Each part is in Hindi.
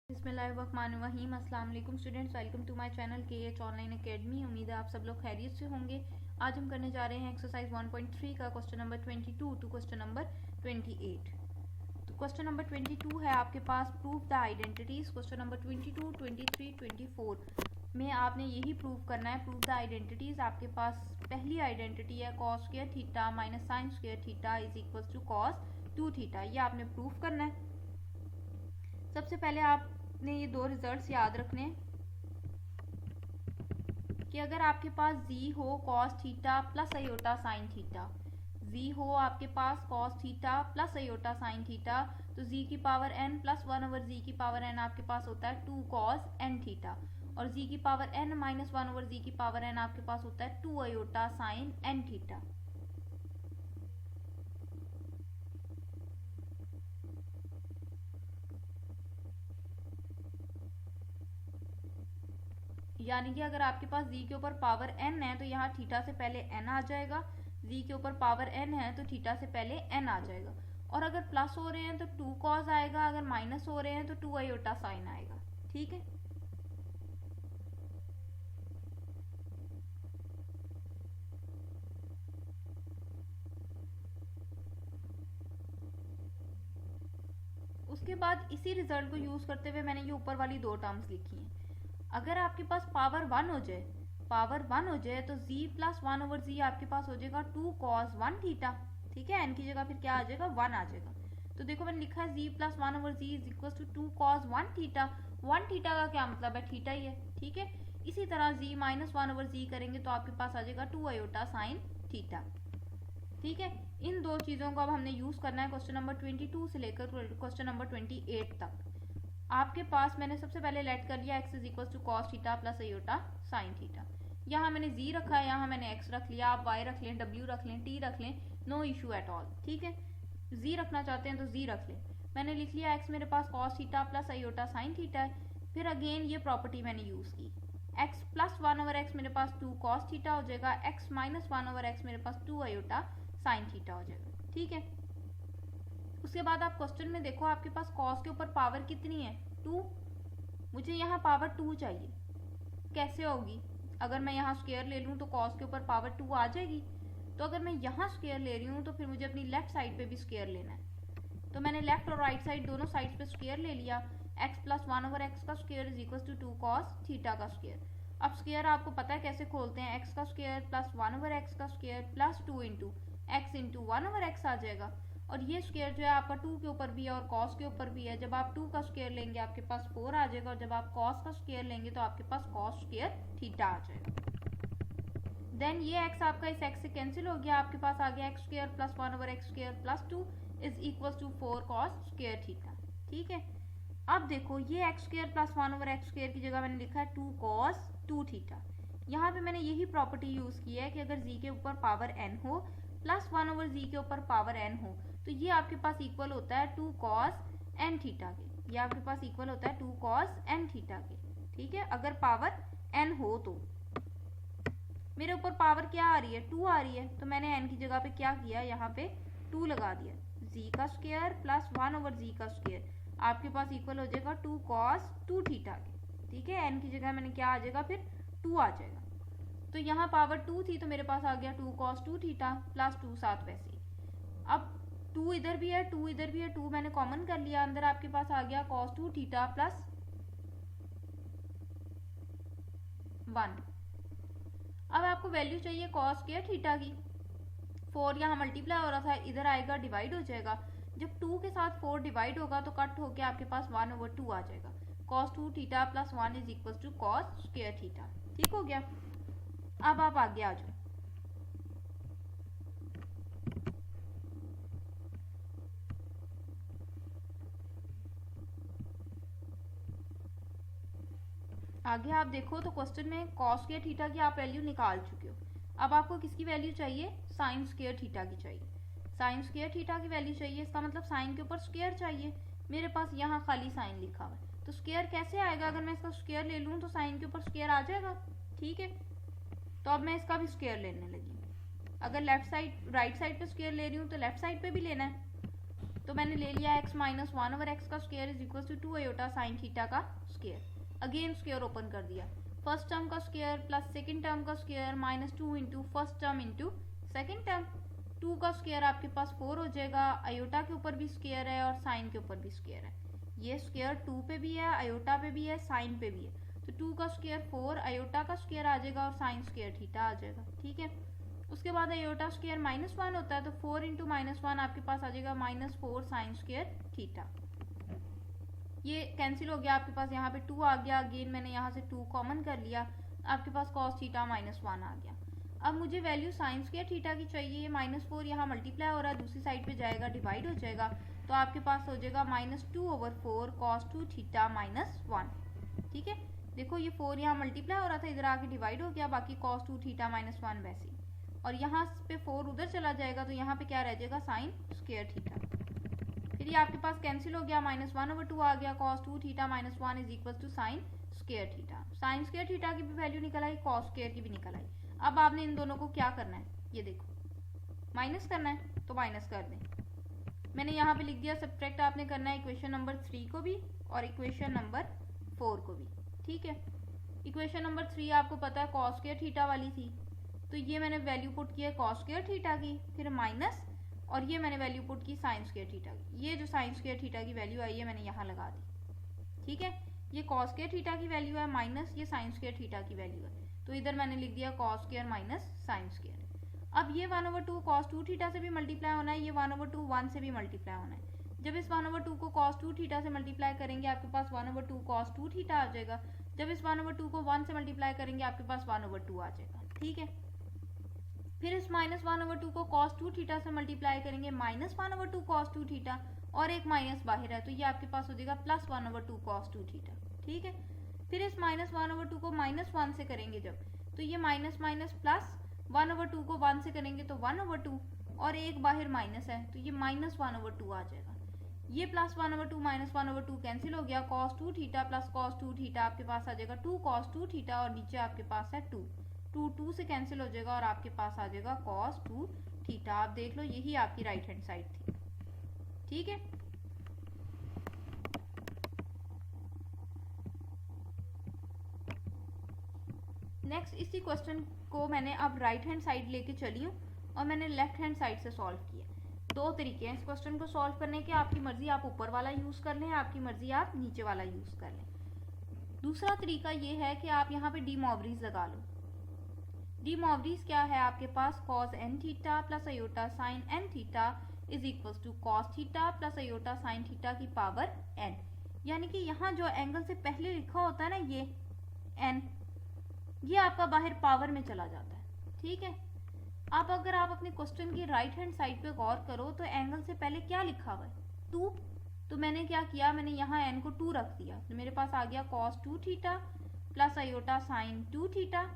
बिस्मिल्लाहिर्रहमानिर्रहीम। अस्सलाम वालेकुम students, welcome to my channel KH online academy. उम्मीद है आप सब लोग खैरियत से होंगे। आज हम करने जा रहे हैं एक्सरसाइज 1.3 का question number 22 to question number 28। तो क्वेश्चन नंबर 22 है आपके पास proof the identities. Question number 22, 23, 24 में आपने यही प्रूफ करना है, प्रूफ द आइडेंटिटीज। आपके पास पहली आइडेंटिटी है cos square theta minus sine square theta is equal to cos 2 theta. ये आपने प्रूफ करना है। सबसे पहले आपने ये दो रिजल्ट्स याद रखने कि अगर आपके पास z हो cos theta plus iota sine theta, z हो आपके पास cos theta plus iota sine theta, तो z की power n plus 1 over z की पावर n आपके पास होता है 2 कॉस n थीटा, और z की power n minus 1 over z की पावर n आपके पास होता है 2 आयोटा साइन n थीटा। यानी कि अगर आपके पास z के ऊपर पावर n है तो यहाँ थीटा से पहले n आ जाएगा, z के ऊपर पावर n है तो थीटा से पहले n आ जाएगा, और अगर प्लस हो रहे हैं तो 2 कॉस आएगा, अगर माइनस हो रहे हैं तो 2 आयोटा साइन आएगा। ठीक है, उसके बाद इसी रिजल्ट को यूज करते हुए मैंने ये ऊपर वाली दो टर्म्स लिखी हैं। अगर आपके पास पावर 1 हो जाए, तो z प्लस 1 ओवर z आपके पास हो जाएगा 2 कॉस 1 थीटा। ठीक है, n की जगह फिर क्या आ जाएगा, 1 आ जाएगा। तो देखो मैंने लिखा है z plus 1 over z is equal to 2 cos 1 theta. 1 theta का क्या मतलब है, थीटा ही है। ठीक है, इसी तरह z माइनस 1 ओवर z करेंगे तो आपके पास आ जाएगा 2 आयोटा साइन थीटा। ठीक है, इन दो चीजों को अब हमने यूज करना है क्वेश्चन नंबर 22 से लेकर क्वेश्चन नंबर 28 तक। आपके पास मैंने सबसे पहले लेट कर लिया x is equal to cos theta plus iota sine theta. यहाँ मैंने z रखा है, यहाँ मैंने x रख लिया। आप y रख लें, w रख लें, t रख लें, नो इशू एट ऑल। ठीक है, z रखना चाहते हैं तो z रख लें। मैंने लिख लिया x मेरे पास cos theta plus iota sine theta है। फिर अगेन ये प्रॉपर्टी मैंने यूज की, x प्लस 1 ओवर x मेरे पास 2 कॉस थीटा हो जाएगा, x माइनस 1 ओवर x मेरे पास 2 आयोटा साइन थीटा हो जाएगा। ठीक है, उसके बाद आप क्वेश्चन में देखो आपके पास कॉस के ऊपर पावर कितनी है, 2। मुझे यहाँ पावर 2 चाहिए, कैसे होगी? अगर मैं यहाँ स्क्वायर ले लूँ तो कॉस के ऊपर पावर 2 आ जाएगी। तो अगर मैं यहाँ स्क्वायर ले रही हूँ तो फिर मुझे अपनी लेफ्ट साइड पे भी स्क्वायर लेना है। तो मैंने लेफ्ट और राइट साइड दोनों साइड पे स्क्वायर ले लिया। x प्लस 1 ओवर एक्स का square is equal to 2 cos theta का स्क्वायर। अब स्क्वायर आपको पता है कैसे खोलते हैं, x का स्क्वायर प्लस 1 ओवर एक्स का square plus 2 into x into 1 over x आ जाएगा। और ये स्क्वायर जो है आपका 2 के ऊपर भी है और कॉस के ऊपर भी है। जब आप 2 का स्क्वायर लेंगे आपके पास 4 आ जाएगा, और जब आप कॉस का स्क्वायर लेंगे तो आपके पास कॉस स्क्वायर थीटा आ जाएगा। देन ये x आपका इस x से कैंसिल हो गया, आपके पास आ गया x square plus 1 over x square plus 2 is equal to 4 cos square theta. ठीक है, अब देखो ये x square plus 1 over x square की जगह मैंने लिखा है 2 कॉस 2 थीटा। यहाँ पे मैंने यही प्रॉपर्टी यूज की है कि अगर z के ऊपर पावर n हो प्लस 1 ओवर z के ऊपर पावर n हो तो ये आपके पास इक्वल होता है 2 कॉस n थीटा के। ये आपके पास इक्वल होता है 2 कॉस n थीटा के। ठीक है, अगर पावर n हो तो मेरे ऊपर पावर क्या आ रही है, 2 आ रही है, तो मैंने n की जगह पे क्या किया, यहाँ पे 2 लगा दिया। z का स्क्वायर प्लस 1 ओवर z का स्क्वायर आपके पास इक्वल हो जाएगा 2 कॉस 2 थीटा के। ठीक है, n की जगह मैंने क्या आ जाएगा, फिर 2 आ जाएगा। तो यहाँ पावर 2 थी तो मेरे पास आ गया 2 कॉस 2 थीटा प्लस 2 साथ वैसे ही। अब 2 इधर भी है, 2 इधर भी है, 2 मैंने कॉमन कर लिया, अंदर आपके पास आ गया कॉस 2 थीटा प्लस 1। अब आपको वैल्यू चाहिए कॉस स्क्वायर थीटा की। 4 यहाँ मल्टीप्लाई हो रहा था, इधर आएगा डिवाइड हो जाएगा। जब 2 के साथ 4 डिवाइड होगा तो कट होके आपके पास 1 ओवर 2 आ जाएगा। Cos 2 theta plus 1 is equal to cos square theta. ठीक हो गया, अब आप आगे आ जाओ। आगे आप देखो तो क्वेश्चन में कॉस स्क्वायर थीटा की आप वैल्यू निकाल चुके हो। अब आपको किसकी वैल्यू चाहिए, साइन स्क्वायर थीटा की चाहिए। साइन स्क्वायर थीटा की वैल्यू चाहिए, इसका मतलब साइन के ऊपर स्क्वायर चाहिए। मेरे पास यहाँ खाली साइन लिखा हुआ है, तो स्क्वायर कैसे आएगा, अगर मैं इसका स्क्वायर ले लूँ तो साइन के ऊपर स्क्वायर आ जाएगा। ठीक है, तो अब मैं इसका भी स्क्वायर लेने लगी। अगर लेफ्ट साइड राइट साइड पे स्क्वायर ले रही हूँ तो लेफ्ट साइड पे भी लेना है। तो मैंने ले लिया x माइनस 1 ओवर एक्स का square is equal to 2 iota sine theta का स्क्वायर। अगेन स्क्वायर ओपन कर दिया, फर्स्ट टर्म का स्क्वायर प्लस सेकंड टर्म का square minus 2 into first term into second term. 2 का स्क्वायर आपके पास 4 हो जाएगा, आयोटा के ऊपर भी स्क्वायर है और साइन के ऊपर भी स्क्वायर है। ये स्क्वायर 2 पे भी है, आयोटा पे भी है, साइन पे भी है। तो 2 का स्क्वायर 4, आयोटा का स्क्वायर आ जाएगा और साइन स्क्वायर थीटा आ जाएगा। ठीक है, उसके बाद आयोटा स्क्वायर माइनस 1 होता है, तो 4 इंटू माइनस 1 आपके पास आ जाएगा माइनस 4 साइन स्क्वायर थीटा। ये कैंसिल हो गया, आपके पास यहाँ पे 2 आ गया। अगेन मैंने यहाँ से 2 कॉमन कर लिया, आपके पास कॉस थीटा माइनस 1 आ गया। अब मुझे वैल्यू साइन स्क्वायर थीटा की चाहिए। माइनस 4 यहाँ मल्टीप्लाई हो रहा है, दूसरी साइड पे जाएगा, डिवाइड हो जाएगा, तो आपके पास हो जाएगा minus 2 over 4 cos 2 theta minus 1। ठीक है, देखो ये 4 यहाँ मल्टीप्लाई हो रहा था, इधर आके डिवाइड हो गया, बाकी कॉस 2 थीटा माइनस 1 वैसे। और यहाँ पे 4 उधर चला जाएगा, तो यहाँ पे क्या रह जाएगा, साइन स्क्वायर थीटा। फिर ये आपके पास कैंसिल हो गया, माइनस 1 ओवर 2 आ गया, cos 2 theta minus 1 is equal to sine square theta. Sine square theta की भी वैल्यू निकल आई, कॉस स्क्वायर की भी निकल आई। अब आपने इन दोनों को क्या करना है, ये देखो, माइनस करना है, तो माइनस कर दें। मैंने यहाँ पे लिख दिया सब्ट्रैक्ट आपने करना है इक्वेशन नंबर 3 को भी और इक्वेशन नंबर 4 को भी। ठीक है, इक्वेशन नंबर 3 आपको पता है कॉस स्क्वायर थीटा वाली थी, तो ये मैंने वैल्यू पुट किया कॉस स्क्वायर थीटा की, फिर माइनस, और ये मैंने वैल्यू पुट की साइन स्क्वायर थीटा की। ये जो साइन स्क्वायर थीटा की वैल्यू आई है मैंने यहाँ लगा दी। ठीक है, ये कॉस स्क्वायर थीटा की वैल्यू है माइनस ये साइन स्क्वायर थीटा की वैल्यू है, तो इधर मैंने लिख दिया cos square minus sine square. अब ये 1 ओवर 2 कॉस 2 थीटा से भी मल्टीप्लाई होना है, ये 1 ओवर 2 1 से भी मल्टीप्लाई होना है। जब इस 1 ओवर 2 को कॉस 2 थीटा से मल्टीप्लाई करेंगे आपके पास 1 ओवर 2 कॉस 2 थीटा आ जाएगा। जब इस 1 ओवर 2 को 1 से मल्टीप्लाई करेंगे आपके पास 1 ओवर 2 आ जाएगा। ठीक है, फिर इस माइनस 1 ओवर 2 को कॉस 2 थीटा से मल्टीप्लाई करेंगे माइनस 1 ओवर 2 कॉस 2 थीटा, और एक माइनस बाहर है, तो ये आपके पास हो जाएगा प्लस 1 ओवर 2 कॉस 2 थीटा। ठीक है, फिर इस माइनस 1 ओवर 2 को माइनस 1 से करेंगे जब, तो ये माइनस माइनस प्लस 1 ओवर 2 को 1 से करेंगे तो 1 ओवर 2, और एक बाहर माइनस है, तो ये माइनस 1 ओवर 2 आ जाएगा। ये plus 1 over 2 minus 1 over 2 cancel हो गया, cos 2 theta plus cos 2 theta आपके पास आ जाएगा 2 कॉस 2 थीटा, और नीचे आपके पास है 2 2 से कैंसिल हो जाएगा और आपके पास आ जाएगा कॉस 2 थीटा। आप देख लो, यही आपकी राइट हैंड साइड थी। ठीक है, नेक्स्ट इसी क्वेश्चन को मैंने अब राइट हैंड साइड लेके चली हूँ और मैंने लेफ्ट हैंड साइड से सॉल्व किया। 2 तरीके हैं इस क्वेश्चन को सॉल्व करने के, आपकी मर्जी आप ऊपर वाला यूज कर लें, आपकी मर्जी आप नीचे वाला यूज कर लें। दूसरा तरीका ये है कि आप यहाँ पे डी मॉवरीज लगा लो। डी मॉवरीज क्या है, आपके पास cos n theta plus iota sine n theta is equal to cos theta plus iota sine theta की पावर एन। यानी कि यहाँ जो एंगल से पहले लिखा होता है ना ये एन, ये आपका बाहर पावर में चला जाता है। ठीक है, अब अगर आप अपने क्वेश्चन की राइट हैंड साइड पे गौर करो तो एंगल से पहले क्या लिखा हुआ है 2, तो मैंने क्या किया, मैंने यहाँ एन को 2 रख दिया, तो मेरे पास आ गया cos 2 theta plus iota sine 2 theta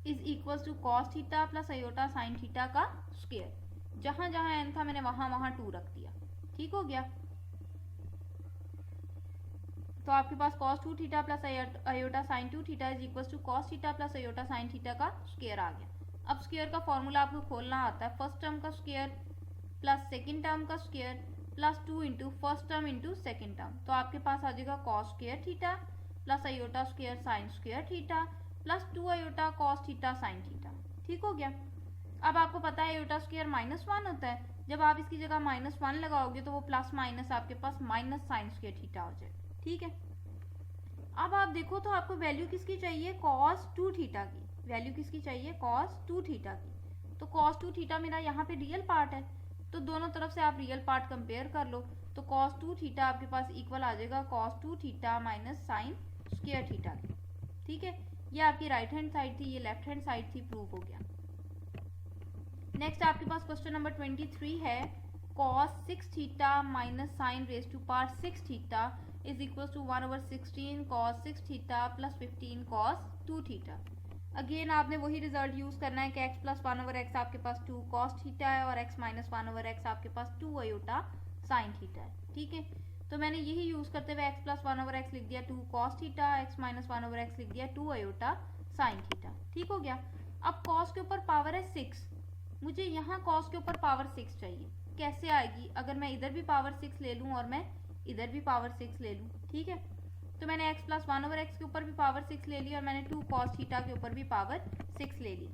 is equal to cos theta plus iota sine theta का स्क्वायर। जहां जहां एन था मैंने वहां वहां 2 रख दिया। ठीक हो गया, तो आपके पास cos 2 theta plus iota sine 2 theta is equal to cos theta plus iota sine theta का स्क्वायर आ गया। अब स्क्वायर का फॉर्मूला आपको खोलना आता है, फर्स्ट टर्म का स्क्वायर प्लस सेकंड टर्म का square plus 2 into first term into second term, तो आपके पास आ जाएगा cos square theta plus iota square sine square theta plus 2 iota cos theta sine theta. ठीक हो गया, अब आपको पता है अयोटा स्क्वायर माइनस 1 होता है, जब आप इसकी जगह माइनस 1 लगाओगे तो वो प्लस माइनस आपके पास माइनस साइन स्क्वायर थीटा हो जाएगा। ठीक है, अब आप देखो तो आपको वैल्यू किसकी चाहिए, cos 2 थीटा की वैल्यू किसकी चाहिए, cos 2 थीटा की। तो cos 2 थीटा मेरा यहाँ पे रियल पार्ट है, तो दोनों तरफ से आप रियल पार्ट कंपेयर कर लो, तो cos 2 थीटा आपके पास इक्वल आ जाएगा cos 2 theta minus sine square theta की। ठीक है, ये आपकी राइट हैंड साइड थी, ये लेफ्ट हैंड साइड थी, प्रूव हो गया। नेक्स्ट आपके पास क्वेश्चन नंबर 23 है, cos 6 theta minus sine raise to power 6 theta is equal to 1 over 16 cos 6 theta plus 15 cos 2 theta. Again आपने वही रिजल्ट यूज करना है कि x प्लस 1 ओवर एक्स आपके पास 2 cos थीटा है और x माइनस 1 ओवर एक्स आपके पास 2 अयोटा साइन थीटा है। ठीक है, तो मैंने यही यूज करते हुए x प्लस 1 ओवर एक्स लिख दिया 2 cos theta, x minus 1 over x लिख दिया 2 अयोटा साइन थीटा। ठीक हो गया, अब cos के ऊपर पावर है 6, मुझे यहाँ cos के ऊपर पावर 6 चाहिए, कैसे आएगी अगर मैं इधर भी पावर 6 ले लूँ और मैं इधर भी पावर 6 ले लूँ। ठीक है, तो मैंने x प्लस 1/x के ऊपर भी पावर 6 ले ली और मैंने 2 cos थीटा के ऊपर भी पावर 6 ले ली।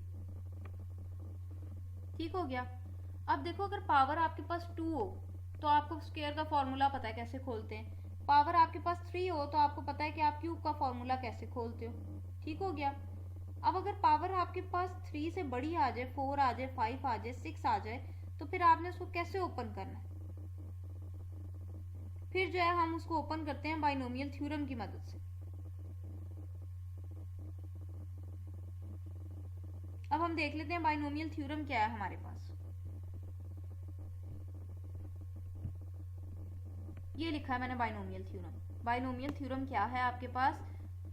ठीक हो गया। अब देखो, अगर पावर आपके पास 2 हो तो आपको स्क्वायर का फॉर्मूला पता है कैसे खोलते हैं। पावर आपके पास 3 हो तो आपको पता है कि आप क्यूब का फॉर्मूला कैसे खोलते हो। ठीक हो गया। अब अगर पावर आपके पास 3 से बड़ी आ जाए, 4 आ जाए, 5 आ जाए, 6 आ जाए, तो फिर आपने उसको कैसे ओपन करना है। फिर जो है हम उसको ओपन करते हैं बाइनोमियल थ्योरम की मदद से। अब हम देख लेते हैं बाइनोमियल थ्योरम क्या है हमारे पास। ये लिखा है मैंने बाइनोमियल थ्योरम। बाइनोमियल थ्योरम क्या है आपके पास,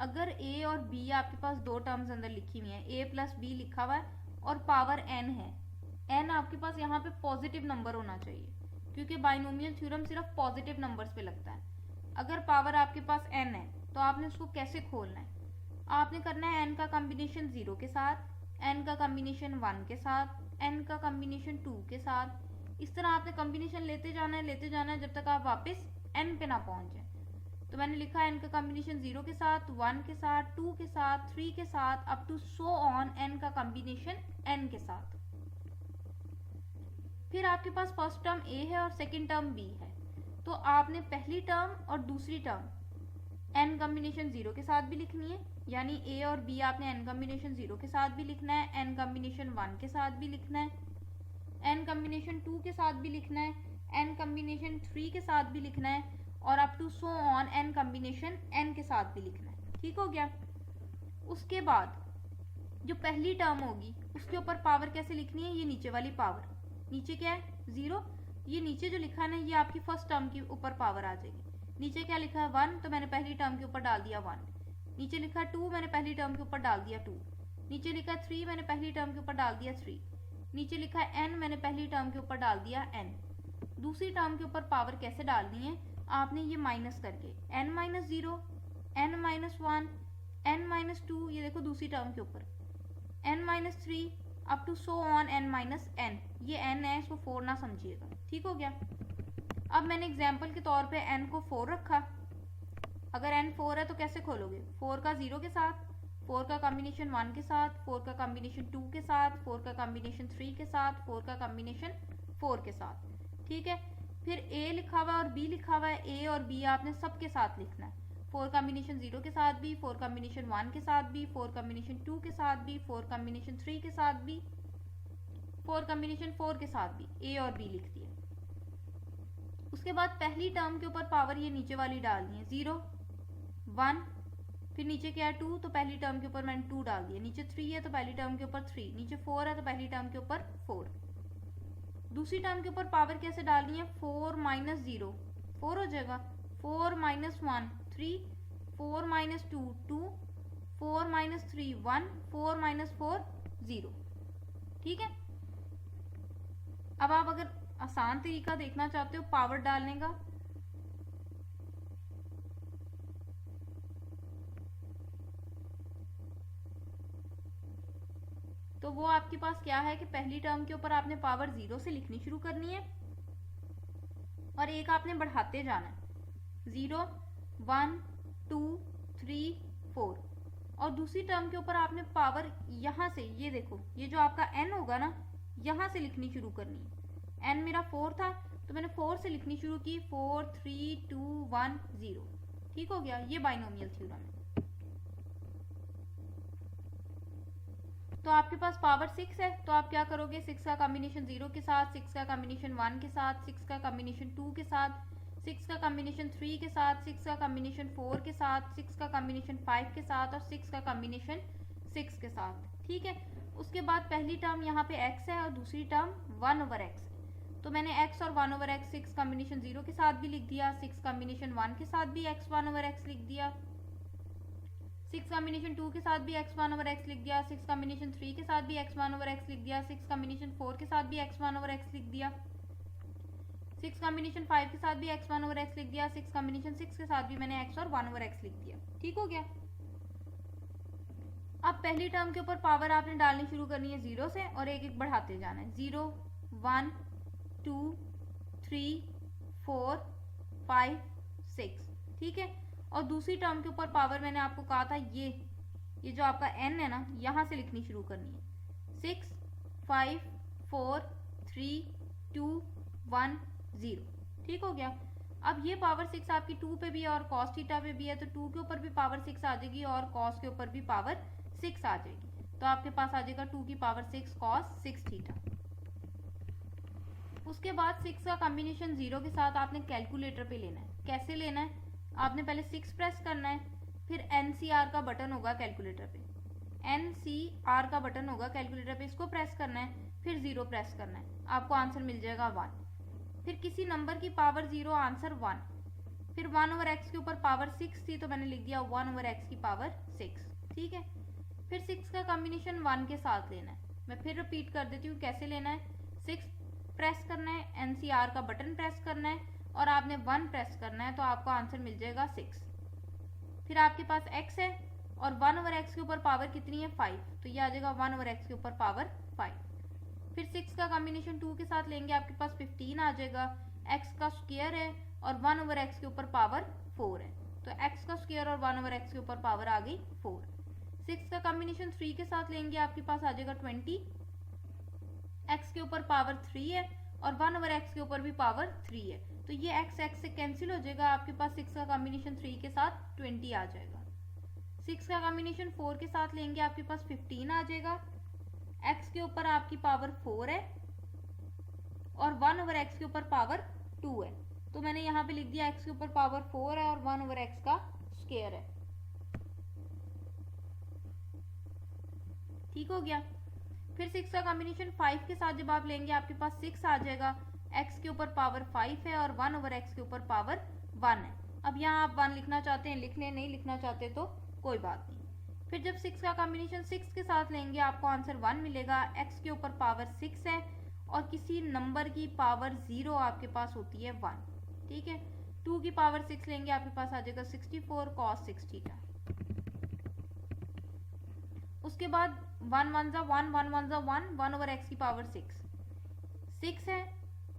अगर a और b आपके पास दो टर्म्स अंदर लिखी हुई हैं, a प्लस b लिखा हुआ है और पावर n है, n आपके पास यहाँ पे पॉजिटिव नंबर होना चाहिए क्योंकि बाइनोमियल थ्योरम सिर्फ पॉजिटिव नंबर्स पे लगता है। अगर पावर आपके पास n है तो आपने उसको कैसे खोलना है, आपने करना है n का कॉम्बिनेशन 0 के साथ, n का कॉम्बिनेशन 1 के साथ, n का कॉम्बिनेशन 2 के साथ। इस तरह आपने कॉम्बिनेशन लेते जाना है जब तक आप वापस n पे ना पहुंच जाए। तो मैंने लिखा है n का कॉम्बिनेशन 0 के साथ, 1 के साथ, 2 के साथ, 3 के साथ, up to so on n का कॉम्बिनेशन n के साथ। फिर आपके पास फर्स्ट टर्म a है और सेकंड टर्म b है, तो आपने पहली टर्म और दूसरी टर्म n कॉम्बिनेशन 0 के साथ भी लिखनी है, यानी a और b आपने n कॉम्बिनेशन 0 के साथ भी लिखना है, n कॉम्बिनेशन 1 के साथ भी लिखना है, n कॉम्बिनेशन 2 के साथ भी लिखना है, n कॉम्बिनेशन 3 के साथ भी लिखना है और up to so on n combination n के साथ भी लिखना है। ठीक हो गया। उसके बाद जो पहली टर्म होगी उसके ऊपर पावर कैसे लिखनी है, ये नीचे वाली पावर, नीचे क्या है 0, ये नीचे जो लिखा है ना ये आपकी फर्स्ट टर्म के ऊपर पावर आ जाएगी। नीचे क्या लिखा है 1, तो मैंने पहली टर्म के ऊपर डाल दिया 1। नीचे लिखा है 2, मैंने पहली टर्म के ऊपर डाल दिया 2। नीचे लिखा है 3, मैंने पहली टर्म के ऊपर डाल दिया 3। नीचे लिखा है n, मैंने पहली टर्म के ऊपर डाल दिया n। दूसरी टर्म के ऊपर पावर कैसे डालनी है, आपने ये माइनस करके n minus 0, n minus 1, n minus 2, ये देखो दूसरी टर्म के ऊपर n minus 3 up to so on n minus n। ये n है, इसको 4 ना समझिएगा। ठीक हो गया। अब मैंने एग्जाम्पल के तौर पे n को 4 रखा। अगर n 4 है तो कैसे खोलोगे, 4 का 0 के साथ, 4 का कॉम्बिनेशन 1 के साथ, 4 का कॉम्बिनेशन 2 के साथ, 4 का कॉम्बिनेशन 3 के साथ, 4 का कॉम्बिनेशन 4 के साथ। ठीक है। फिर a लिखा हुआ है और b लिखा हुआ है, a और b आपने सबके साथ लिखना है। 4 कॉम्बिनेशन 0 के साथ भी, 4 कॉम्बिनेशन 1 के साथ भी, 4 कॉम्बिनेशन 2 के साथ भी, 4 कॉम्बिनेशन 3 के साथ भी, 4 कॉम्बिनेशन 4 के साथ भी a और b लिख दिया। उसके बाद पहली टर्म के ऊपर पावर ये नीचे वाली डालनी है, 0, 1, फिर नीचे क्या है 2, तो पहली टर्म के ऊपर मैंने 2 डाल दिया। नीचे 3 है तो पहली टर्म के ऊपर 3, नीचे 4 है तो पहली टर्म के ऊपर 4। दूसरी टर्म के ऊपर पावर कैसे डालनी है, 4 माइनस 0 4 हो जाएगा, 4 माइनस 1 3, 4 माइनस 2 2, 4 माइनस 3 1, 4 माइनस 4 0। ठीक है। अब आप अगर आसान तरीका देखना चाहते हो पावर डालने का, तो वो आपके पास क्या है कि पहली टर्म के ऊपर आपने पावर 0 से लिखनी शुरू करनी है और एक आपने बढ़ाते जाना है, 0 1 2 3 4। और दूसरी टर्म के ऊपर आपने पावर यहाँ से, ये देखो ये जो आपका n होगा ना, यहाँ से लिखनी शुरू करनी है। n मेरा 4 था तो मैंने 4 से लिखनी शुरू की, 4 3 2 1 0। ठीक हो गया। ये बाइनोमियल थ्योरम है। तो आपके पास पावर 6 है तो आप क्या करोगे, 6 का कॉम्बिनेशन 0 के साथ, 6 का कॉम्बिनेशन 1 के साथ, 6 का कॉम्बिनेशन 2 के साथ, 6 का कॉम्बिनेशन 3 के साथ, 6 का कॉम्बिनेशन 4 के साथ, 6 का कॉम्बिनेशन 5 के साथ और 6 का कॉम्बिनेशन 6 के साथ। ठीक है। उसके बाद पहली टर्म यहाँ पे x है और दूसरी टर्म 1/x है, तो मैंने x और 1/x 6 कॉम्बिनेशन 0 के साथ भी लिख दिया, 6 कॉम्बिनेशन 1 के साथ भी x 1/x लिख दिया, 6 कॉम्बिनेशन 2 के साथ भी x 1/x लिख दिया, 6 कॉम्बिनेशन 3 के साथ भी x 1/x लिख दिया, 6 कॉम्बिनेशन 4 के साथ भी x 1/x लिख दिया, 6 कॉम्बिनेशन 5 के साथ भी x 1/x लिख दिया, 6 कॉम्बिनेशन 6 के साथ भी मैंने x और 1/x लिख दिया। ठीक हो गया। अब पहली टर्म के ऊपर पावर आपने डालनी शुरू करनी है 0 से और एक एक बढ़ाते जाना है, 0 1 2 3 4 5 6, ठीक है। और दूसरी टर्म के ऊपर पावर मैंने आपको कहा था ये जो आपका n है ना, यहाँ से लिखनी शुरू करनी है। 6 5 4 3 2 1 0, ठीक हो गया। अब ये पावर 6 आपकी 2 पे भी है और cos थीटा पे भी है, तो 2 के ऊपर भी पावर 6 आ जाएगी और cos के ऊपर भी पावर 6 आ जाएगी, तो आपके पास आ जाएगा 2 की पावर 6 cos 6 थीटा। उसके बाद 6 का कॉम्बिनेशन 0 के साथ आपने कैलकुलेटर पे लेना है। कैसे लेना है? आपने पहले 6 प्रेस करना है, फिर NCR का बटन होगा कैलकुलेटर पे, NCR का बटन होगा कैलकुलेटर पे, इसको प्रेस करना है, फिर 0 प्रेस करना है, आपको आंसर मिल जाएगा 1। फिर किसी नंबर की पावर 0, आंसर 1। फिर 1/x के ऊपर पावर 6 थी तो मैंने लिख दिया 1/x की पावर 6, ठीक है। फिर 6 का कॉम्बिनेशन 1 के साथ लेना है। मैं फिर रिपीट कर देती हूँ कैसे लेना है। 6 प्रेस करना है, NCR का बटन प्रेस करना है और आपने 1 प्रेस करना है, तो आपको आंसर मिल जाएगा 6। फिर आपके पास x है और 1/x के ऊपर पावर कितनी है 5, तो ये आ जाएगा 1/x के ऊपर पावर 5। फिर 6 का कॉम्बिनेशन 2 के साथ लेंगे, आपके पास 15 आ जाएगा। x का स्क्वायर है और 1/x के ऊपर पावर 4 है, तो x का स्क्वायर और 1/x के ऊपर पावर आ गई 4। 6 का कॉम्बिनेशन 3 के साथ लेंगे, आपके पास आ जाएगा 20। x के ऊपर पावर 3 है और 1/x के ऊपर भी पावर 3 है, तो ये x से कैंसिल हो जाएगा। आपके पास 6 का कॉम्बिनेशन 3 के साथ 20 आ जाएगा। 6 का कॉम्बिनेशन 4 के साथ लेंगे, आपके पास 15 आ जाएगा। x के ऊपर आपकी पावर 4 है और 1/x के ऊपर पावर 2 है, तो मैंने यहाँ पे लिख दिया x के ऊपर पावर 4 है और 1/x का स्क्वायर है, ठीक हो गया। फिर 6 का कॉम्बिनेशन 5 के साथ जब आप लेंगे, आपके पास 6 आ जाएगा। x के ऊपर पावर 5 है और 1/x के ऊपर पावर 1 है। अब यहाँ आप 1 लिखना चाहते हैं लिख लें, नहीं लिखना चाहते तो कोई बात नहीं। फिर जब 6 का कॉम्बिनेशन 6 के साथ लेंगे, आपको आंसर 1 मिलेगा। x के ऊपर पावर 6 है और किसी नंबर की पावर 0 आपके पास होती है 1, ठीक है। 2 की पावर 6 लेंगे, आपके पास आ जाएगा 64 cos 6 थीटा। उसके बाद 1 1 जा 1, 1 1 जा 1, 1/x की पावर 6 है,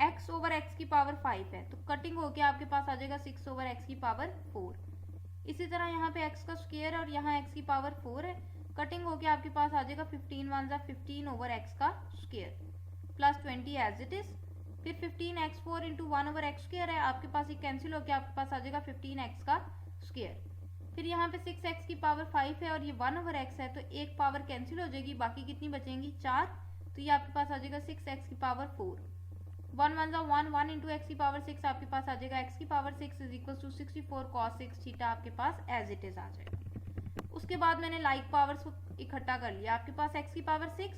x/x की पावर 5 है, तो कटिंग होके आपके पास आ जाएगा 6/x की पावर 4। इसी तरह यहाँ पे x का स्क्वायर और यहाँ x की पावर 4 है, कटिंग होके आपके पास आ जाएगा 15 1 जा 15/x का square plus 20 as it is. फिर 15x4 इंटू 1/x स्क्वायर है, आपके पास ये कैंसिल होके आपके पास आ जाएगा 15x का स्क्वायर। फिर यहाँ पे 6x की पावर 5 है और ये 1/x है, तो एक पावर कैंसिल हो जाएगी, बाकी कितनी बचेंगी 4, तो ये आपके पास आ जाएगा 6x की पावर 4। 1 1 जा 1, 1 इंटू x की पावर 6 आपके पास आ जाएगा x की power 6 is equal to 64 cos 6 theta आपके पास एज इट इज आ जाएगा। उसके बाद मैंने लाइक पावर्स को इकट्ठा कर लिया, आपके पास x की पावर 6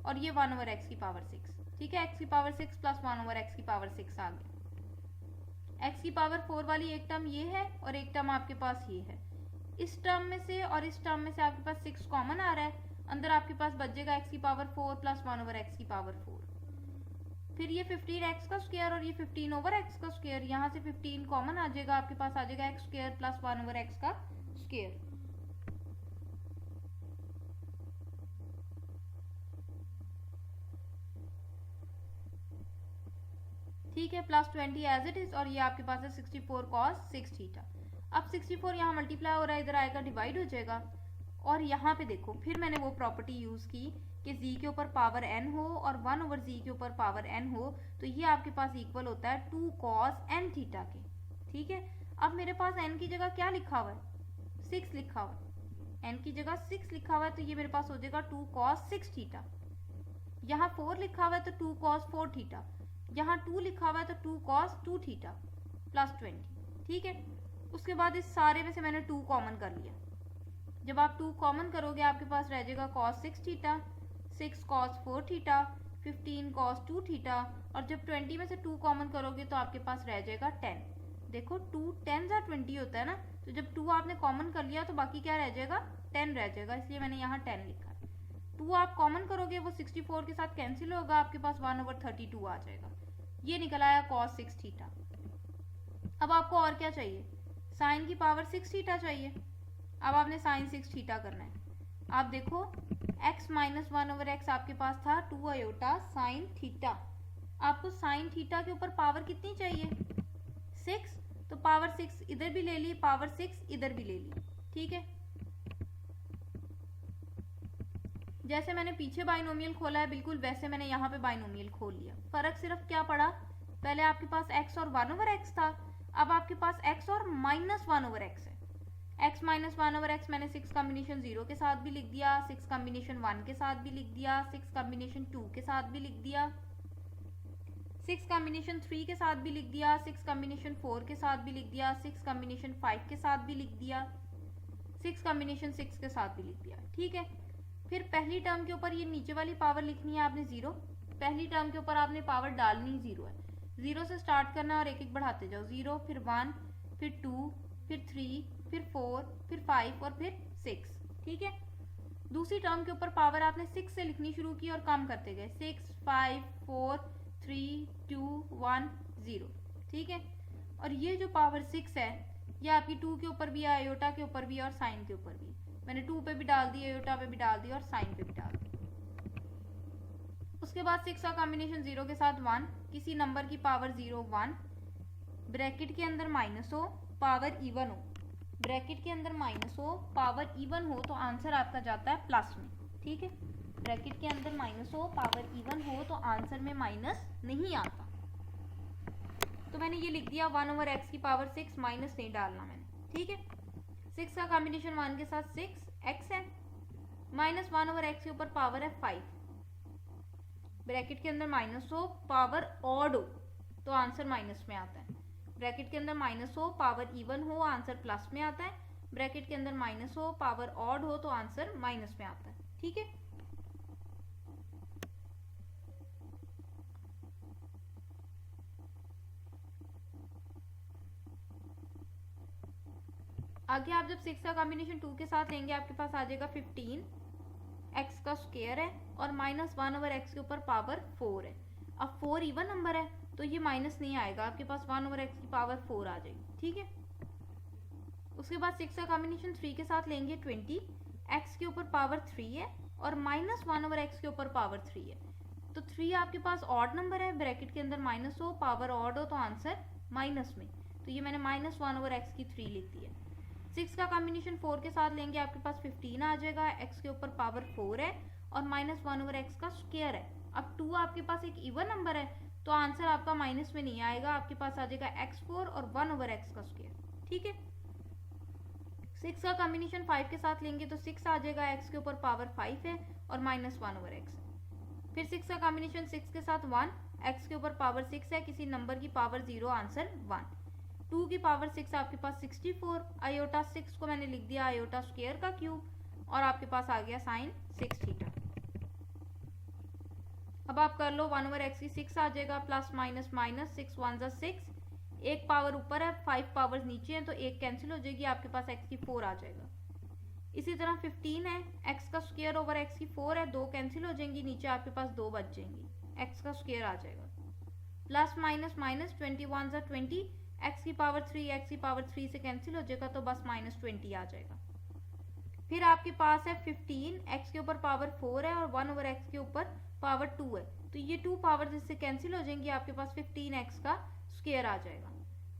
और ये 1/x की पावर 6, ठीक है। x की पावर 6 प्लस 1/x की पावर 6 आ गया। x की पावर 4 वाली एक टर्म ये है और एक टर्म आपके पास ये है। इस टर्म में से और इस टर्म में से आपके पास 6 कॉमन आ रहा है, अंदर आपके पास बच जाएगा x की पावर 4 प्लस 1/x की पावर 4। फिर ये 15x का स्क्वायर और ये 15/x का स्क्वायर, यहाँ से 15 कॉमन आ जाएगा, आपके पास आ जाएगा x स्क्वायर प्लस 1/x का स्क्वायर। ठीक है, प्लस 20 एज इट इज, और ये आपके पास है 64 cos 6 थीटा। अब 64 यहाँ मल्टीप्लाई हो रहा है, इधर आएगा डिवाइड हो जाएगा। और यहाँ पे देखो फिर मैंने वो प्रॉपर्टी यूज की कि z के ऊपर पावर n हो और 1/z के ऊपर पावर n हो, तो ये आपके पास इक्वल होता है 2 cos n थीटा के, ठीक है। अब मेरे पास n की जगह क्या लिखा हुआ है 6 लिखा हुआ है, n की जगह 6 लिखा हुआ है, तो ये मेरे पास हो जाएगा 2 cos 6 थीटा। यहाँ 4 लिखा हुआ है तो 2 cos 4 थीटा, यहाँ 2 लिखा हुआ है तो 2 cos 2 थीटा प्लस 20, ठीक है। उसके बाद इस सारे में से मैंने 2 कॉमन कर लिया, जब आप 2 कॉमन करोगे आपके पास रह जाएगा cos 6 theta, 6 cos 4 theta, 15 cos 2 theta, और जब 20 में से 2 कॉमन करोगे तो आपके पास रह जाएगा 10। देखो 2 10 या 20 होता है ना, तो जब 2 आपने कॉमन कर लिया तो बाकी क्या रह जाएगा 10 रह जाएगा, इसलिए मैंने यहाँ 10 लिखा है। 2 आप कॉमन करोगे वो 64 के साथ कैंसिल होगा, आपके पास 1/32 आ जाएगा। ये निकल आया cos 6 थीटा। अब आपको और क्या चाहिए, साइन की पावर 6 थीटा चाहिए। अब आपने साइन 6 थीटा करना है। आप देखो x माइनस 1/x आपके पास था 2 आयोटा साइन थीटा, आपको साइन थीटा के ऊपर पावर कितनी चाहिए? 6, तो पावर 6 इधर भी ले ली, पावर 6 इधर भी ले ली, ठीक है। जैसे मैंने पीछे बाइनोमियल खोला है बिल्कुल वैसे मैंने यहाँ पे बाइनोमियल खोल लिया। फर्क सिर्फ क्या पड़ा, पहले आपके पास x और 1/x था, अब आपके पास x और -1/x है। x माइनस 1/x मैंने 6 कॉम्बिनेशन 0 के साथ भी लिख दिया, 6 कॉम्बिनेशन 1 के साथ भी लिख दिया, 6 कॉम्बिनेशन 2 के साथ भी लिख दिया, 6 कॉम्बिनेशन 3 के साथ भी लिख दिया, 6 कॉम्बिनेशन 4 के साथ भी लिख दिया, 6 कॉम्बिनेशन 5 के साथ भी लिख दिया, 6 कॉम्बिनेशन 6 के साथ भी लिख दिया, ठीक है। फिर पहली टर्म के ऊपर ये नीचे वाली पावर लिखनी है आपने 0, पहली टर्म के ऊपर आपने पावर डालनी 0 है, 0 से स्टार्ट करना और एक एक बढ़ाते जाओ, 0 फिर 1 फिर 2 फिर 3 फिर 4 फिर 5 और फिर 6, ठीक है। दूसरी टर्म के ऊपर पावर आपने 6 से लिखनी शुरू की और कम करते गए, 6 5 4 3 2 1 0, ठीक है। और ये जो पावर 6 है ये आपकी 2 के ऊपर भी है, आयोटा के ऊपर भी है और साइन के ऊपर भी। मैंने 2 पे भी डाल दी, आयोटा पे भी डाल दी और साइन पे भी डाल दी। उसके बाद 6 का कॉम्बिनेशन 0 के साथ 1, किसी नंबर की पावर 0 1, ब्रैकेट के अंदर माइनस हो पावर इवन हो, ब्रैकेट के अंदर माइनस हो पावर इवन हो तो आंसर आपका जाता है प्लस में, ठीक है। ब्रैकेट के अंदर माइनस हो पावर इवन हो तो आंसर में माइनस नहीं आता। तो मैंने ये लिख दिया 1/x की पावर 6, माइनस नहीं डालना मैंने, ठीक है। 6 का कॉम्बिनेशन 1 के साथ 6x है, माइनस 1/x के ऊपर पावर है 5, ब्रैकेट के अंदर माइनस हो पावर ऑड हो तो आंसर माइनस में आता है, ब्रैकेट के अंदर माइनस हो पावर इवन हो आंसर प्लस में आता है, ब्रैकेट के अंदर माइनस हो पावर ऑड हो तो आंसर माइनस में आता है, ठीक है। आगे आप जब 6 का कॉम्बिनेशन 2 के साथ लेंगे आपके पास आ जाएगा 15, x का स्क्वायर है और माइनस 1/x के ऊपर पावर 4 है। अब 4 इवन नंबर है तो ये माइनस नहीं आएगा, आपके पास 1/x की पावर 4 आ जाएगी, ठीक है। उसके बाद 6 का कॉम्बिनेशन 3 के साथ लेंगे 20, x के ऊपर पावर 3 है और माइनस 1/x के ऊपर पावर 3 है, तो 3 आपके पास ऑड नंबर है, ब्रैकेट के अंदर माइनस हो पावर ऑड हो तो आंसर माइनस में, तो ये मैंने माइनस 1/x की 3 लिख दी है। 6 का कॉम्बिनेशन 4 के साथ लेंगे आपके पास 15 आ जाएगा, x के ऊपर पावर 4 है और माइनस 1/x का स्क्वायर है। अब 2 आपके पास एक इवन नंबर है तो आंसर आपका माइनस में नहीं आएगा, आपके पास आ जाएगा x4 और 1/x का स्क्वायर, ठीक है। 6 का कॉम्बिनेशन 5 के साथ लेंगे तो 6 आ जाएगा, x के ऊपर पावर 5 है और माइनस 1/x। फिर 6 का कॉम्बिनेशन 6 के साथ 1, x के ऊपर पावर 6 है, किसी नंबर की पावर 0 आंसर 1, 2 की पावर 6 आपके पास 64, आयोटा 6 को मैंने लिख दिया आयोटा स्क्वायर का क्यूब और आपके पास आ गया साइन 6 थीटा। अब आप कर लो 1/x की 6 आ जाएगा, प्लस माइनस माइनस 6 1 जा 6, एक पावर ऊपर है 5 पावर्स नीचे हैं तो एक कैंसिल हो जाएगी, आपके पास x की 4 आ जाएगा। इसी तरह 15 है, x का स्क्वायर ओवर x की 4 है, 2 कैंसिल हो जाएंगी, नीचे आपके पास 2 बच जाएंगी, x का स्क्वायर आ जाएगा। प्लस माइनस माइनस 21 जा 20, x की पावर 3 x की पावर 3 से कैंसिल हो जाएगा तो बस माइनस 20 आ जाएगा। फिर आपके पास है 15, x के ऊपर पावर 4 है और 1/x के ऊपर पावर 2 है, तो ये 2 पावर इससे कैंसिल हो जाएंगी, आपके पास 15x का स्क्वायर आ जाएगा।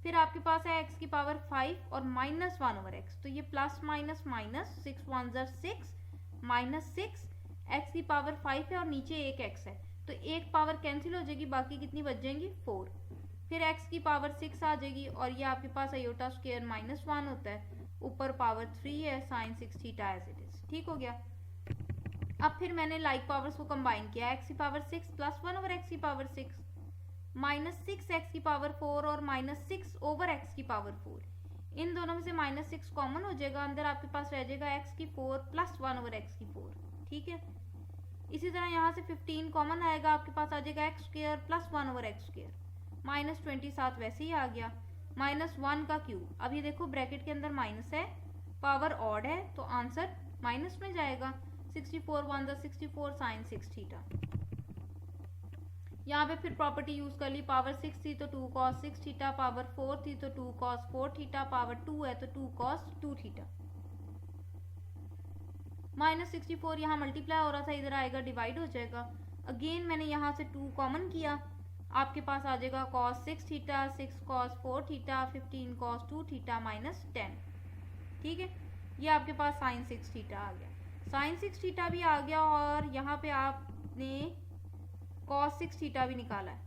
फिर आपके पास है x की पावर 5 और माइनस 1/x, तो ये प्लस माइनस माइनस 6 1 जा 6 माइनस 6, x की पावर 5 है और नीचे एक x है तो एक पावर कैंसिल हो जाएगी, बाकी कितनी बच जाएंगी 4। फिर x की पावर 6 आ जाएगी और ये आपके पास आयोटा स्क्वायर -1 होता है, ऊपर पावर 3 है, sine 6 theta as it is, ठीक हो गया। अब फिर मैंने लाइक पावर्स को कंबाइन किया, x की पावर 6 प्लस 1/x की पावर 6 माइनस 6x की पावर 4 और माइनस 6/x की पावर 4, इन दोनों में से -6 कॉमन हो जाएगा, अंदर आपके पास रह जाएगा x की 4 प्लस 1/x की 4, ठीक है। इसी तरह यहाँ से 15 कॉमन आएगा, आपके पास आ जाएगा x square plus 1/x square, -20 साथ वैसे ही आ गया, -1 का क्यूब। अब ये देखो ब्रैकेट के अंदर माइनस है, पावर ऑड है तो आंसर माइनस में जाएगा, 64 1 जा 64 साइन 6 थीटा। यहाँ पे फिर प्रॉपर्टी यूज कर ली, पावर 6 थी तो 2 cos 6 थीटा, पावर 4 थी तो 2 cos 4 थीटा, पावर 2 है तो 2 cos 2 थीटा। -64 यहाँ मल्टीप्लाई हो रहा था, इधर आएगा डिवाइड हो जाएगा। अगेन मैंने यहाँ से 2 कॉमन किया, आपके पास आ जाएगा cos 6 theta, 6 cos 4 theta, 15 cos 2 theta minus 10। ठीक है, ये आपके पास sin 6 थीटा आ गया। sin 6 थीटा भी आ गया और यहाँ पे आपने cos 6 थीटा भी निकाला है,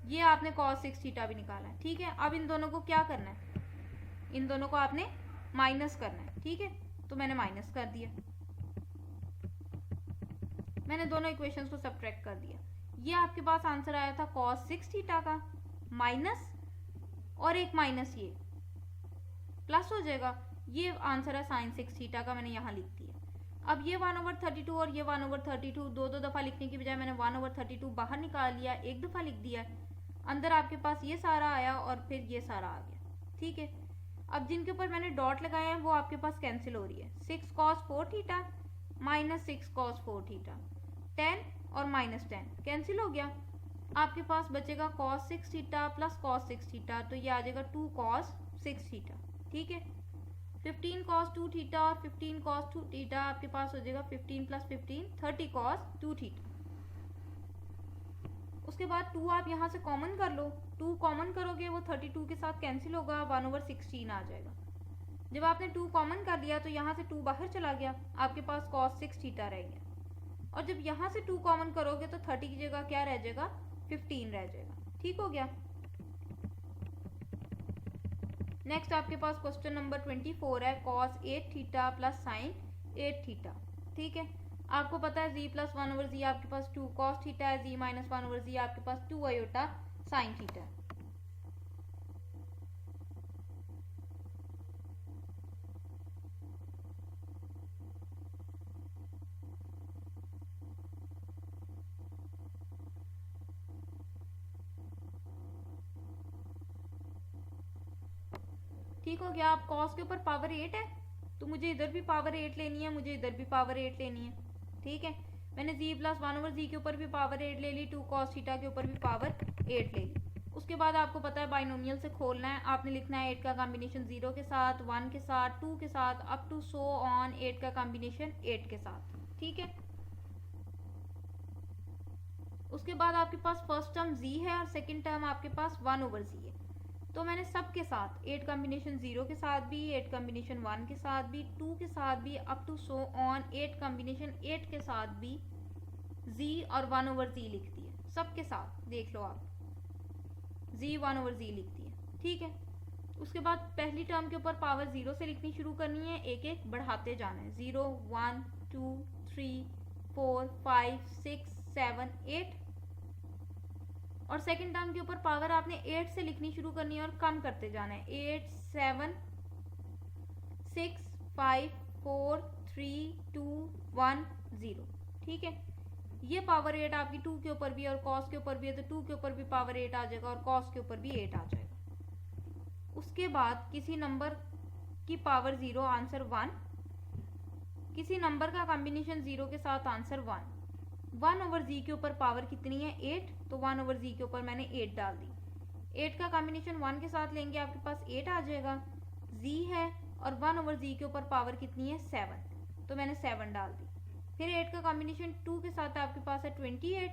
ये आपने cos 6 थीटा भी निकाला है। ठीक है, अब इन दोनों को क्या करना है, इन दोनों को आपने माइनस करना है। ठीक है, तो मैंने माइनस कर दिया, मैंने दोनों इक्वेशंस को सब्ट्रैक्ट कर दिया। ये आपके पास आंसर आया था cos 6 थीटा का, माइनस और एक माइनस ये प्लस हो जाएगा, ये आंसर है sin 6 थीटा का, मैंने यहाँ लिख दिया। अब ये 1/32 और ये 1/32 दो दफा लिखने की बजाय मैंने 1/32 बाहर निकाल लिया, एक दफा लिख दिया। अंदर आपके पास ये सारा आया और फिर ये सारा आ गया। ठीक है, अब जिनके ऊपर मैंने डॉट लगाए हैं वो आपके पास कैंसिल हो रही है। 6 cos 4 theta minus 6 cos 4 theta, 10 और माइनस 10 कैंसिल हो गया। आपके पास बचेगा cos 6 theta plus cos 6 theta, तो ये आ जाएगा 2 cos 6 थीटा। ठीक है, 15 cos 2 थीटा और 15 cos 2 थीटा आपके पास हो जाएगा 15 प्लस 15 30 cos 2 थीटा। उसके बाद 2 आप यहाँ से कॉमन कर लो, 2 कॉमन करोगे वो 32 के साथ कैंसिल होगा, 1/16 आ जाएगा। जब आपने 2 कॉमन कर लिया तो यहाँ से 2 बाहर चला गया, आपके पास cos 6 थीटा रह गया। और जब यहाँ से 2 कॉमन करोगे तो 30 की जगह क्या रह जाएगा, 15 रह जाएगा। ठीक हो गया। नेक्स्ट आपके पास क्वेश्चन नंबर 24 है, cos 8 theta plus sin 8 theta. ठीक है, आपको पता है z प्लस 1/z आपके पास 2 cos थीटा है, z माइनस 1/z आपके पास 2 आयोटा sin थीटा है। ठीक हो गया। आप cos के ऊपर पावर 8 है तो मुझे इधर भी पावर 8 लेनी है, मुझे इधर भी पावर 8 लेनी है। ठीक है, मैंने z प्लस 1/z के ऊपर भी पावर 8 ले ली, 2 cos थीटा के ऊपर भी पावर 8 ले ली। उसके बाद आपको पता है बाइनोमियल से खोलना है, आपने लिखना है 8 का कॉम्बिनेशन 0 के साथ, 1 के साथ, 2 के साथ, अप टू सो ऑन 8 का कॉम्बिनेशन 8 के साथ। ठीक है, उसके बाद आपके पास फर्स्ट टर्म z है और सेकंड टर्म आपके पास 1/z है। तो मैंने सब के साथ 8 कॉम्बिनेशन 0 के साथ भी, 8 कॉम्बिनेशन 1 के साथ भी, 2 के साथ भी, up to so on 8 combination 8 के साथ भी z और 1/z लिख दिए। सब के साथ देख लो आप, z 1/z लिख दिए। ठीक है, उसके बाद पहली टर्म के ऊपर पावर 0 से लिखनी शुरू करनी है, एक एक बढ़ाते जाना है। 0 1 2 3 4 5 6 7 8, और सेकंड टर्म के ऊपर पावर आपने 8 से लिखनी शुरू करनी है और कम करते जाना है। 8 7 6 5 4 3 2 1 0। ठीक है, ये पावर 8 आपकी 2 के ऊपर भी और cos के ऊपर भी है, तो 2 के ऊपर भी पावर 8 आ जाएगा और cos के ऊपर भी 8 आ जाएगा। उसके बाद किसी नंबर की पावर 0 आंसर 1, किसी नंबर का कॉम्बिनेशन 0 के साथ आंसर 1। 1/z के ऊपर पावर कितनी है, 8, तो 1/z के ऊपर मैंने 8 डाल दी। 8 का कॉम्बिनेशन 1 के साथ लेंगे आपके पास 8 आ जाएगा, z है और 1/z के ऊपर पावर कितनी है, 7, तो मैंने 7 डाल दी। फिर 8 का कॉम्बिनेशन 2 के साथ आपके पास है 28,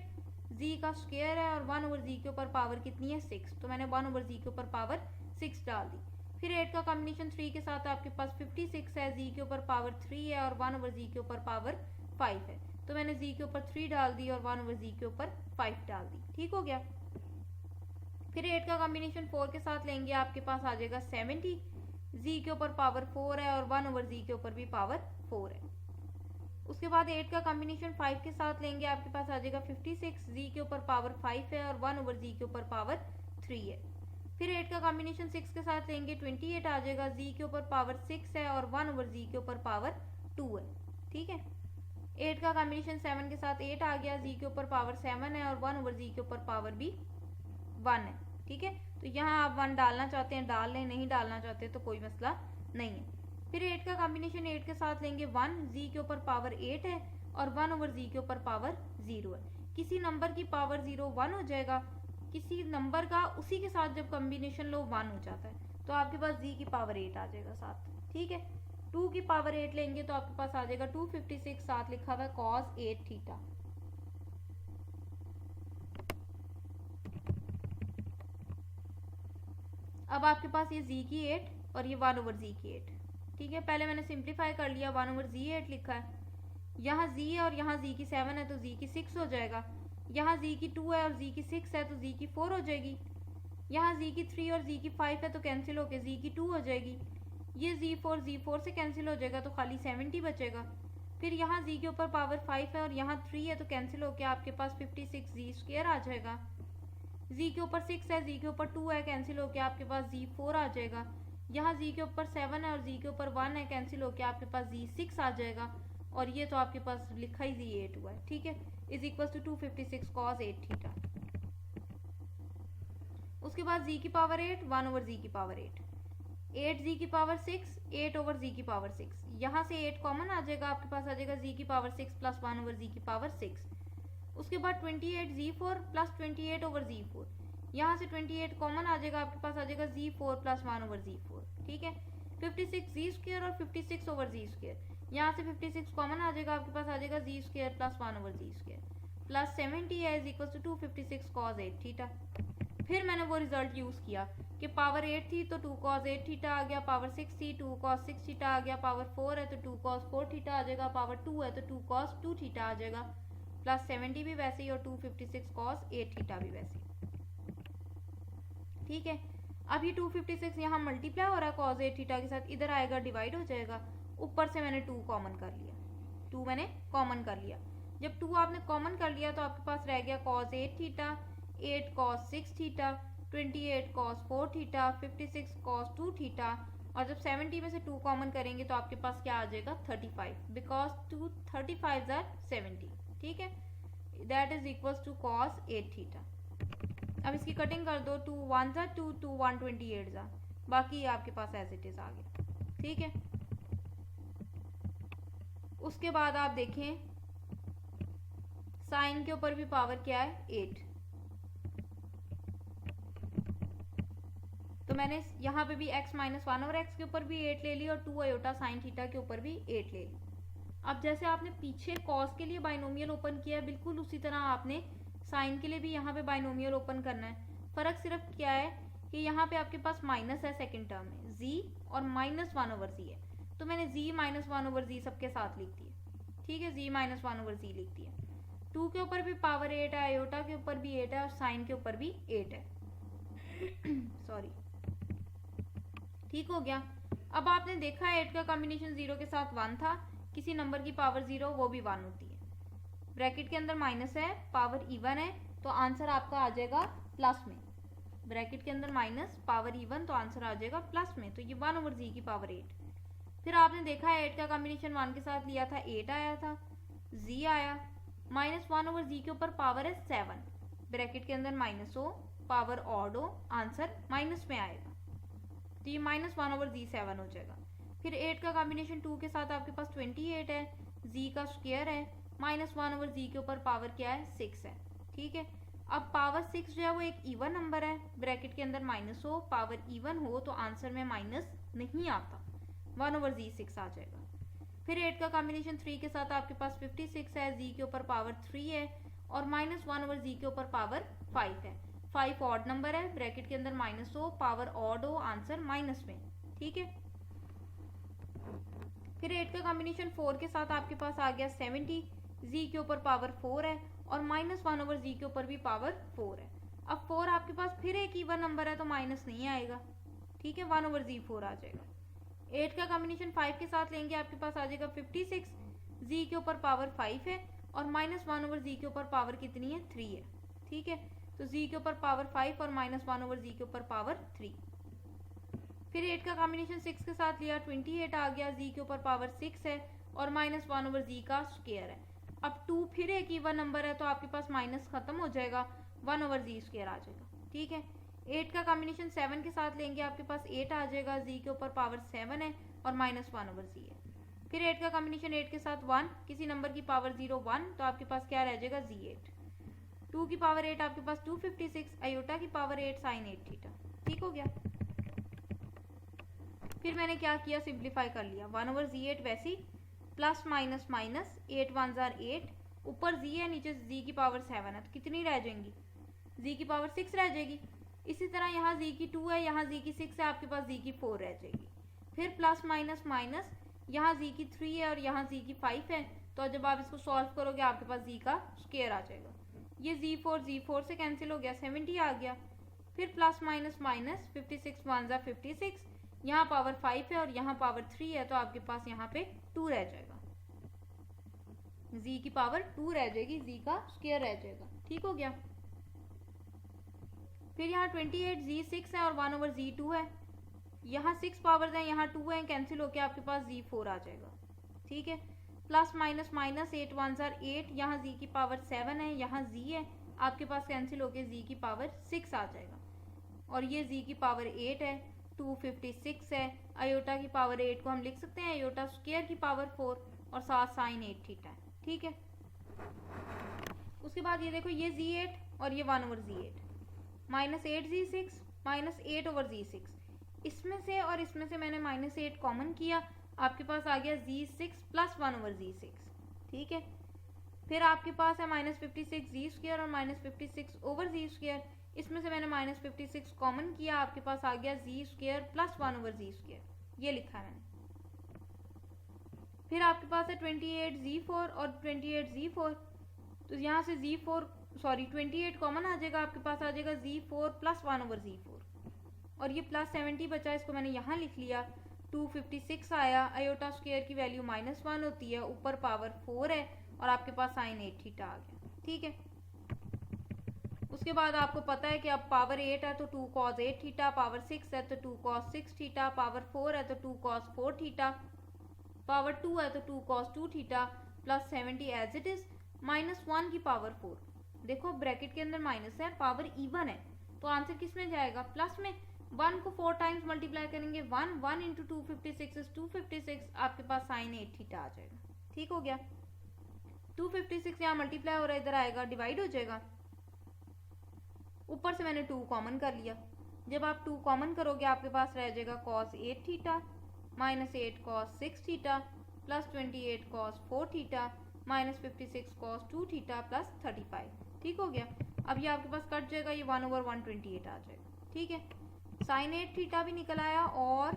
z का स्क्वायर है और 1/z के ऊपर पावर कितनी है, 6, तो मैंने 1/z के ऊपर पावर 6 डाल दी। फिर 8 का कॉम्बिनेशन 3 के साथ आपके पास 56 है, z के ऊपर पावर 3 है और 1/z के ऊपर पावर 5 है, तो मैंने z के ऊपर 3 डाल दी और 1/z के ऊपर 5 डाल दी। ठीक हो गया। फिर 8 का कॉम्बिनेशन 4 के साथ लेंगे, आपके पास आ जाएगा 70, z के ऊपर पावर 4 है और 1/z के ऊपर भी पावर 4 है। उसके बाद 8 का कॉम्बिनेशन 5 के साथ लेंगे, आपके पास आ जाएगा 56, z के ऊपर पावर 5 है और 1/z के ऊपर पावर 3 है। फिर 8 का कॉम्बिनेशन 6 के साथ लेंगे, 28 आ जाएगा, z के ऊपर पावर 6 है और 1/z के ऊपर पावर 2 है। ठीक है, 8 का कॉम्बिनेशन 7 के साथ 8 आ गया, z के ऊपर पावर 7 है और 1/z के ऊपर पावर भी 1 है। ठीक है, तो यहाँ आप 1 डालना चाहते हैं डाल लें, नहीं डालना चाहते तो कोई मसला नहीं है। फिर 8 का कॉम्बिनेशन 8 के साथ लेंगे 1, z के ऊपर पावर 8 है और 1/z के ऊपर पावर 0 है। किसी नंबर की पावर 0 1 हो जाएगा, किसी नंबर का उसी के साथ जब कॉम्बिनेशन लो 1 हो जाता है, तो आपके पास z की पावर 8 आ जाएगा साथ। ठीक है, 2 की पावर 8 लेंगे तो आपके पास आ जाएगा 256, साथ लिखा हुआ है cos 8 थीटा। अब आपके पास ये z की 8 और ये 1/z की 8, ठीक है। पहले मैंने सिंप्लीफाई कर लिया, 1/z 8 लिखा है। यहाँ z है और यहाँ z की 7 है तो z की 6 हो जाएगा। यहाँ z की 2 है और z की 6 है तो z की 4 हो जाएगी। यहाँ z की 3 और z की 5 है तो कैंसिल होके z की 2 हो जाएगी। ये z4 से कैंसिल हो जाएगा तो खाली 70 बचेगा। फिर यहाँ z के ऊपर पावर 5 है और यहाँ 3 है तो कैंसिल होके आपके पास 56z² आ जाएगा। z के ऊपर 6 है, z के ऊपर 2 है, कैंसिल होके आपके पास z4 आ जाएगा। यहाँ z के ऊपर 7 है और z के ऊपर 1 है, कैंसिल होके आपके पास z6 आ जाएगा। और ये तो आपके पास लिखा ही z8 हुआ है, ठीक है। Is equal to 256 cos 8 theta. उसके बाद z की पावर 8 1/z की पावर 8, 8z की पावर 6 8/z की पावर 6। यहाँ से 8 कॉमन आ जाएगा, आपके पास आ जाएगा z की पावर 6 प्लस 1/z की पावर 6। उसके बाद 28z4 प्लस 28/z4। यहाँ से 28 कॉमन आ जाएगा, आपके पास आ जाएगा z4 प्लस 1/z4, ठीक है। 56z² और 56/z²। यहाँ से 56 कॉमन आ जाएगा, आपके पास आ जाएगा z² प्लस 1/z² प्लस 70 है is equal to 256 cos 8 theta. फिर मैंने वो रिजल्ट यूज किया कि पावर 8 थी तो 2 cos 8 थीटा आ गया, पावर 6 थी 2 cos 6 थीटा आ गया, पावर 4 है तो 2 cos 4 थीटा आ जाएगा, पावर 2 है तो 2 cos 2 थीटा आ जाएगा, प्लस 70 भी वैसे ही और 256 cos 8 थीटा भी वैसे ही, ठीक है। अब ये 256 यहाँ मल्टीप्लाई हो रहा है cos 8 थीटा के साथ, इधर आएगा डिवाइड हो जाएगा। ऊपर से मैंने 2 कॉमन कर लिया, 2 मैंने कॉमन कर लिया। जब 2 आपने कॉमन कर लिया तो आपके पास रह गया cos 8 theta, 8 cos 6 theta, 28 cos 4 theta, 56 cos 2 theta. और जब 70 में से 2 कॉमन करेंगे तो आपके पास क्या आ जाएगा 35, बिकॉज 2 35 आर 70, ठीक है। That is equals to cos 8 theta. अब इसकी कटिंग कर दो, 2 1 ज़ा 2 2 128 ज़ा, बाकी आपके पास एज इट इज आ गया, ठीक है। उसके बाद आप देखें साइन के ऊपर भी पावर क्या है 8, तो मैंने यहाँ पे भी x माइनस 1/x के ऊपर भी 8 ले ली और 2 आयोटा साइन थीटा के ऊपर भी 8 ले ली। अब जैसे आपने पीछे कॉस के लिए बाइनोमियल ओपन किया है, बिल्कुल उसी तरह आपने साइन के लिए भी यहाँ पे बाइनोमियल ओपन करना है। फर्क सिर्फ क्या है कि यहाँ पे आपके पास माइनस है सेकंड टर्म में z और माइनस 1/z है, तो मैंने z माइनस 1/z सबके साथ लिख दिया, ठीक है। z माइनस 1/z लिख दिया। 2 के ऊपर भी पावर 8 है, आयोटा के ऊपर भी 8 है और साइन के ऊपर भी 8 है सॉरी, ठीक हो गया। अब आपने देखा 8 का कॉम्बिनेशन 0 के साथ 1 था, किसी नंबर की पावर 0 वो भी 1 होती है। ब्रैकेट के अंदर माइनस है, पावर इवन है, तो आंसर आपका आ जाएगा प्लस में। ब्रैकेट के अंदर माइनस पावर इवन तो आंसर आ जाएगा प्लस में, तो ये 1/z की पावर 8। फिर आपने देखा 8 का कॉम्बिनेशन 1 के साथ लिया था, 8 आया था, z आया, माइनस 1/z के ऊपर पावर है 7, ब्रैकेट के अंदर माइनस हो, पावर ऑड हो, आंसर माइनस में आएगा, तो ये माइनस 1/z7 हो जाएगा। फिर 8 का कॉम्बिनेशन 2 के साथ आपके पास 28 है, z का स्क्वायर है, माइनस 1/z के ऊपर पावर क्या है 6 है, ठीक है। अब पावर 6 जो है वो एक इवन नंबर है, ब्रैकेट के अंदर माइनस हो, पावर इवन हो तो आंसर में माइनस नहीं आता, 1/z6 आ जाएगा। फिर 8 का कॉम्बिनेशन 3 के साथ आपके पास 56 है, z के ऊपर पावर 3 है और माइनस 1/z के ऊपर पावर 5 है। 5 ऑड नंबर है, ब्रैकेट के अंदर माइनस हो, पावर ऑड हो, आंसर माइनस में, ठीक है। फिर 8 का कॉम्बिनेशन 4 के साथ आपके पास आ गया 70, z के ऊपर पावर 4 है और माइनस 1/z के ऊपर भी पावर 4 है। अब 4 आपके पास फिर एक इवन नंबर है तो माइनस नहीं आएगा, ठीक है, 1/z4 आ जाएगा। 8 का कॉम्बिनेशन 5 के साथ लेंगे, आपके पास आ जाएगा 56, z के ऊपर पावर 5 है और माइनस 1/z के ऊपर पावर कितनी है 3 है, ठीक है। तो z के ऊपर पावर 5 और माइनस 1/z के ऊपर पावर 3। फिर 8 का कॉम्बिनेशन 6 के साथ लिया, 28 आ गया, z के ऊपर पावर 6 है और माइनस 1/z का स्क्वायर है। अब 2 फिर एक इवन नंबर है तो आपके पास माइनस खत्म हो जाएगा, 1/z² आ जाएगा, ठीक है। 8 का कॉम्बिनेशन 7 के साथ लेंगे, आपके पास 8 आ जाएगा, z के ऊपर पावर 7 है और माइनस 1/z है। फिर 8 का कॉम्बिनेशन 8 के साथ 1, किसी नंबर की पावर 0 1, तो आपके पास क्या रह जाएगा z8। 2 की पावर 8 आपके पास 256, आयोटा की पावर 8 साइन 8 थीटा, ठीक हो गया। फिर मैंने क्या किया, सिंप्लीफाई कर लिया, 1/z8 वैसे ही प्लस माइनस माइनस, 8 1 ज़ार 8, ऊपर z है नीचे z की पावर 7 है, तो कितनी रह जाएंगी, z की पावर 6 रह जाएगी, इसी तरह यहाँ z की 2 है, यहाँ z की 6 है, आपके पास z की 4 रह जाएगी। फिर प्लस माइनस माइनस, यहाँ z की 3 है और यहाँ z की 5 है, तो जब आप इसको सॉल्व करोगे आपके पास z का स्क्वायर आ जाएगा। ये z4 से कैंसिल हो गया, 70 आ गया। फिर प्लस माइनस माइनस, 56 वन जा 56, यहाँ पावर 5 है और यहाँ पावर 3 है, तो आपके पास यहाँ पे 2 रह जाएगा, z की पावर 2 रह जाएगी, z का स्क्वायर रह जाएगा। ठीक हो गया। फिर यहाँ 28 z6 है और 1/z2 है, यहाँ 6 पावर्स हैं, यहाँ 2 है, कैंसिल होके आपके पास z4 आ जाएगा। ठीक है। Plus minus minus, 8 one jar 8, यहाँ z की पावर 7 है, यहाँ z है, आपके पास कैंसिल होके z की पावर 6 आ जाएगा। और ये z की पावर 8 है, 256 है, आयोटा की पावर 8 को हम लिख सकते हैं आयोटा स्क्वायर की पावर 4 और साथ साइन 8 थीटा है। ठीक है। उसके बाद ये देखो, ये z8 और ये 1/z8, minus 8z6 minus 8/z6, इसमें से और इसमें से मैंने -8 कॉमन किया, आपके पास आ गया z6 प्लस 1/z6। ठीक है। फिर आपके पास है -56z² और -56/z², इसमें से मैंने -56 कॉमन किया, आपके पास आ गया z² प्लस 1/z², ये लिखा है मैंने। फिर आपके पास है 28z4 और 28z4, तो यहाँ से 28 कॉमन आ जाएगा, आपके पास आ जाएगा z4 प्लस 1/z4, और ये प्लस 70 बचा, इसको मैंने यहाँ लिख लिया। 256 आया, आयोटा स्क्वायर की वैल्यू -1 होती है, ऊपर पावर 4 है और आपके पास साइन 8 थीटा आ गया। ठीक है। उसके बाद आपको पता है कि अब पावर 8 है तो 2 cos 8 थीटा, पावर 6 है तो 2 cos 6 थीटा, पावर 4 है तो 2 cos 4 थीटा, पावर 2 है तो 2 cos 2 theta, plus 70 as it is, -1 की पावर 4। देखो ब्रैकेट के अंदर माइनस है, पावर इवन है, तो आंसर किस में जाएगा, प्लस में। 1 को 4 टाइम्स मल्टीप्लाई करेंगे, 1 इंटू 256 इज 256, आपके पास साइन 8 थीटा आ जाएगा। ठीक हो गया। 256 यहाँ मल्टीप्लाई हो रहा है, इधर आएगा डिवाइड हो जाएगा, ऊपर से मैंने 2 कॉमन कर लिया। जब आप 2 कॉमन करोगे आपके पास रह जाएगा cos 8 theta minus 8 cos 6 theta plus 28 cos 4 theta minus 56 cos 2 theta plus 35। ठीक हो गया। अब ये आपके पास कट जाएगा, ये 1/128 आ जाएगा। ठीक है। साइन 8 थीटा भी निकल आया और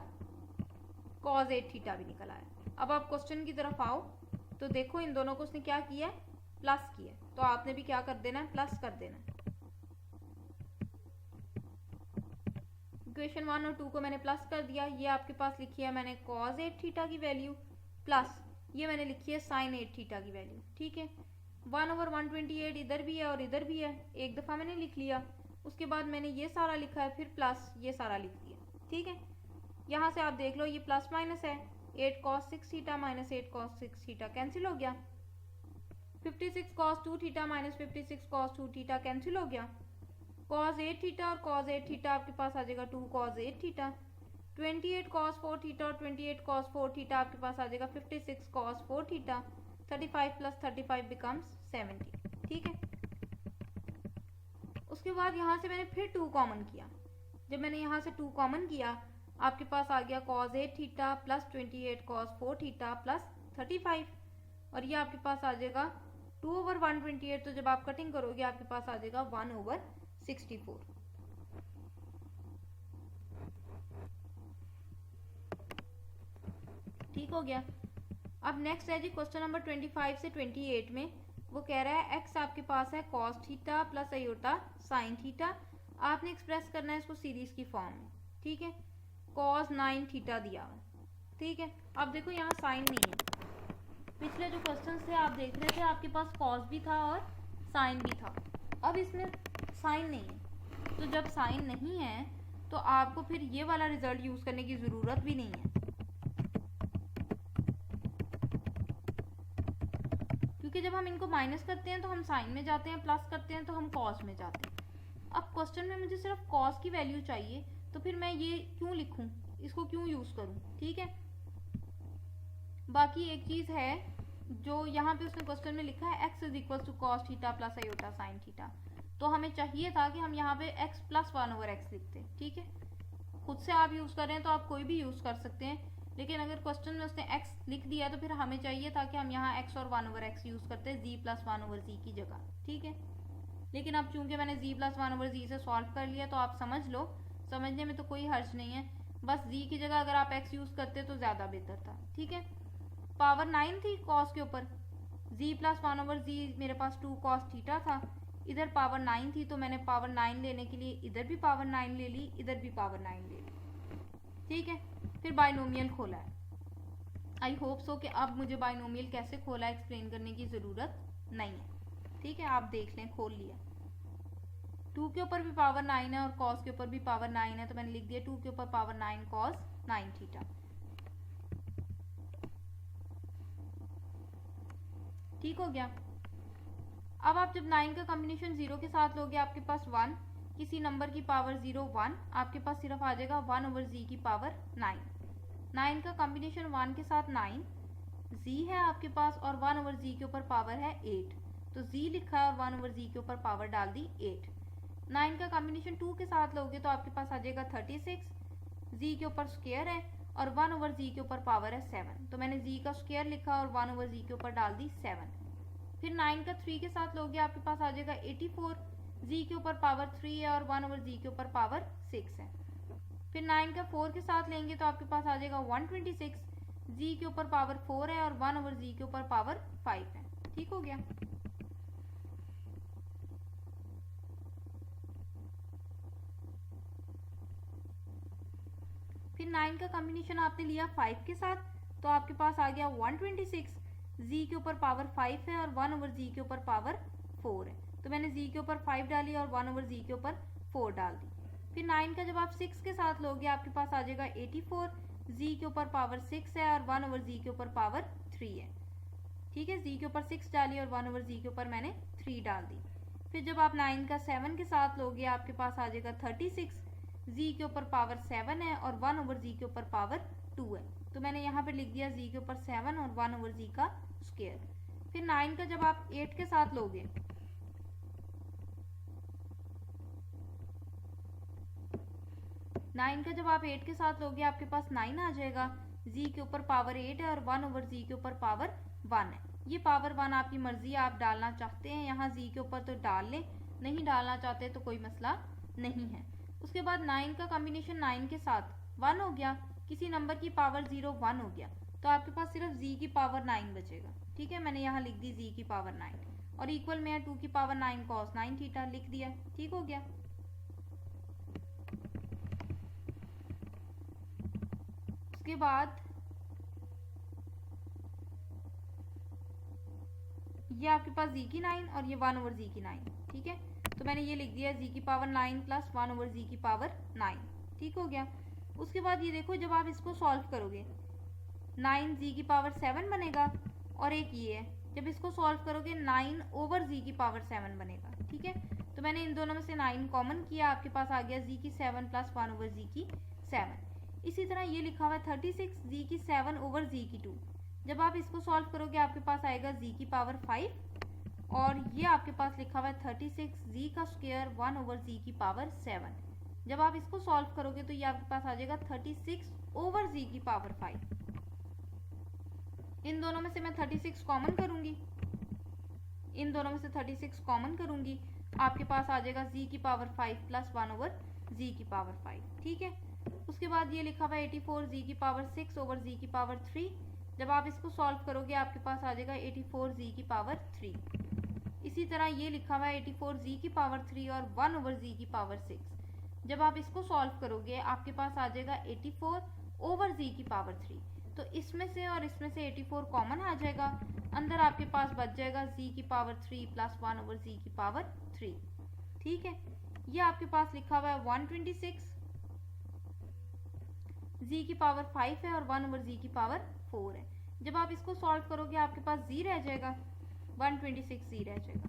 cos 8 थीटा भी निकल आया। अब आप क्वेश्चन की तरफ आओ तो देखो इन दोनों को उसने क्या किया है, प्लस किया है, तो आपने भी क्या कर देना है, प्लस कर देना है। इक्वेशन 1 और 2 को मैंने प्लस कर दिया, ये आपके पास लिखी है मैंने cos 8 थीटा की वैल्यू प्लस ये मैंने लिखी है साइन 8 थीटा की वैल्यू। ठीक है। 1/128 इधर भी है और इधर भी है, एक दफ़ा मैंने लिख लिया, उसके बाद मैंने ये सारा लिखा है, फिर प्लस ये सारा लिख दिया। ठीक है। यहाँ से आप देख लो ये प्लस माइनस है, 8 cos 6 theta minus 8 cos 6 theta cancel हो गया, 56 cos 2 theta minus 56 cos 2 theta cancel हो गया, cos 8 थीटा और cos 8 थीटा आपके पास आ जाएगा 2 cos 8 थीटा, 28 cos 4 थीटा और 28 cos 4 थीटा आपके पास आ जाएगा 56 cos 4 थीटा, 35 प्लस 35 बिकम्स 70। ठीक है। उसके बाद यहाँ से मैंने फिर 2 कॉमन किया, जब मैंने यहाँ से 2 कॉमन किया आपके पास आ गया cos 8 theta plus 28 cos 4 theta plus 35, और ये आपके पास आ जाएगा 2/128, तो जब आप कटिंग करोगे आपके पास आ जाएगा 1/64। ठीक हो गया। अब नेक्स्ट है जी क्वेश्चन नंबर 25 से 28 में, वो कह रहा है x आपके पास है cos theta plus iota sine theta, आपने एक्सप्रेस करना है इसको सीरीज की फॉर्म में। ठीक है। cos 9 थीटा दिया हुआ। ठीक है। अब देखो यहाँ साइन नहीं है, पिछले जो क्वेश्चन थे आप देख रहे थे आपके पास cos भी था और साइन भी था, अब इसमें साइन नहीं है, तो जब साइन नहीं है तो आपको फिर ये वाला रिजल्ट यूज करने की जरूरत भी नहीं है, क्योंकि जब हम इनको माइनस करते हैं तो हम साइन में जाते हैं, प्लस करते हैं तो हम कॉस में जाते हैं। अब क्वेश्चन में मुझे सिर्फ कॉस की वैल्यू चाहिए, तो फिर मैं ये क्यों लिखूं, इसको क्यों यूज करूं। ठीक है। बाकी एक चीज है जो यहाँ पे उसने क्वेश्चन में लिखा है x is equal to cos theta plus iota sine theta, तो हमें चाहिए था कि हम यहाँ पे x प्लस 1/x लिखते। ठीक है। खुद से आप यूज कर रहे हैं तो आप कोई भी यूज कर सकते हैं, लेकिन अगर क्वेश्चन में उसने x लिख दिया तो फिर हमें चाहिए था कि हम यहाँ x और 1/x यूज करते z प्लस 1/z की जगह। ठीक है। लेकिन अब चूंकि मैंने z प्लस 1/z से सॉल्व कर लिया तो आप समझ लो, समझने में तो कोई हर्ज नहीं है, बस z की जगह अगर आप x यूज़ करते तो ज़्यादा बेहतर था। ठीक है, पावर 9 थी कॉस के ऊपर, z प्लस 1/z मेरे पास 2 cos थीटा था, इधर पावर 9 थी तो मैंने पावर 9 लेने के लिए इधर भी पावर 9 ले ली, इधर भी पावर 9 ले ली। ठीक है, फिर बाइनोमियल खोला है। आई होप सो कि अब मुझे बाइनोमियल कैसे खोला एक्सप्लेन करने की ज़रूरत नहीं है। ठीक है, आप देख लें, खोल लिया। 2 के ऊपर भी पावर 9 है और कॉस के ऊपर भी पावर 9 है, तो मैंने लिख दिया 2 के ऊपर पावर 9 कॉस 9 थीटा। ठीक हो गया। अब आप जब 9 का कॉम्बिनेशन 0 के साथ लोगे, आपके पास 1, किसी नंबर की पावर 0 1, आपके पास सिर्फ आ जाएगा 1/z की पावर 9। 9 का कॉम्बिनेशन 1 के साथ 9, z है आपके पास और 1/z के ऊपर पावर है 8, तो z लिखा है और 1/z के ऊपर पावर डाल दी 8। 9 का कॉम्बिनेशन 2 के साथ लोगे तो आपके पास आ जाएगा 36, z के ऊपर स्क्वायर है और 1/z के ऊपर पावर है 7, तो मैंने z का स्क्वायर लिखा और 1/z के ऊपर डाल दी 7। फिर 9 का 3 के साथ लोगे, आपके पास आ जाएगा 84, z के ऊपर पावर 3 है और 1/z के ऊपर पावर 6 है। फिर 9 का 4 के साथ लेंगे तो आपके पास आ जाएगा 126, z के ऊपर पावर 4 है और 1/z के ऊपर पावर 5 है। ठीक हो गया। फिर 9 का कॉम्बिनेशन आपने लिया 5 के साथ, तो आपके पास आ गया 126, z के ऊपर पावर 5 है और 1/z के ऊपर पावर 4 है, तो मैंने z के ऊपर 5 डाली और 1/z के ऊपर 4 डाल दी। फिर 9 का जब आप 6 के साथ लोगे, आपके पास आ जाएगा 84, z के ऊपर पावर 6 है और 1/z के ऊपर पावर 3 है। ठीक है, z के ऊपर 6 डाली और 1/z के ऊपर मैंने 3 डाल दी। फिर जब आप 9 का 7 के साथ लोगे, आपके पास आ जाएगा 36, z के ऊपर पावर 7 है और 1/z के ऊपर पावर 2 है, तो मैंने यहाँ पे लिख दिया z के ऊपर 7 और 1/z का स्क्वायर। फिर 9 का जब आप 8 के साथ लोगे, आपके पास 9 आ जाएगा, z के ऊपर पावर 8 है और 1/z के ऊपर पावर 1 है। ये पावर 1 आपकी मर्जी है, आप डालना चाहते हैं यहाँ z के ऊपर तो डाल लें, नहीं डालना चाहते तो कोई मसला नहीं है। उसके बाद 9 का कॉम्बिनेशन 9 के साथ 1 हो गया, किसी नंबर की पावर 0 1 हो गया, तो आपके पास सिर्फ z की पावर 9 बचेगा। ठीक है, मैंने यहाँ लिख दी z की पावर 9 और इक्वल में 2 की पावर 9 cos 9 थीटा लिख दिया। ठीक हो गया। उसके बाद ये आपके पास z की 9 और ये 1/z की 9। ठीक है, तो मैंने ये लिख दिया z की पावर 9 प्लस 1/z की पावर 9। ठीक हो गया। उसके बाद ये देखो, जब आप इसको सॉल्व करोगे 9 z की पावर 7 बनेगा और एक ये है, जब इसको सॉल्व करोगे 9/z की पावर 7 बनेगा। ठीक है, तो मैंने इन दोनों में से 9 कॉमन किया, आपके पास आ गया z की 7 प्लस 1/z की 7। इसी तरह ये लिखा हुआ है 36, z की 7/z की 2। जब आप इसको सॉल्व करोगे, आपके पास आएगा z की पावर 5 और ये आपके पास लिखा हुआ है 36, z का स्क्वायर 1/z की पावर 7। जब आप इसको सॉल्व करोगे तो ये आपके पास आ जाएगा 36/z की पावर 5। इन दोनों में से मैं 36 कॉमन करूंगी, आपके पास आ जाएगा z की पावर 5 प्लस 1/z की पावर 5। ठीक है, उसके बाद ये लिखा हुआ है 84, z की पावर 6/z की पावर 3। जब आप इसको सॉल्व करोगे, आपके पास आ जाएगा 84 z की पावर 3। इसी तरह ये लिखा हुआ है 84 z की पावर 3 और 1/z की पावर 6। जब आप इसको सॉल्व करोगे, आपके पास आ जाएगा 84/z की पावर 3। तो इसमें से और इसमें से 84 कॉमन आ जाएगा, अंदर आपके पास बच जाएगा z की पावर 3 प्लस 1/z की पावर 3। ठीक है, ये आपके पास लिखा हुआ है 126, z की पावर 5 है और 1/z की पावर 4 है। जब आप इसको सॉल्व करोगे, आपके पास z रह जाएगा, 126 z रह जाएगा।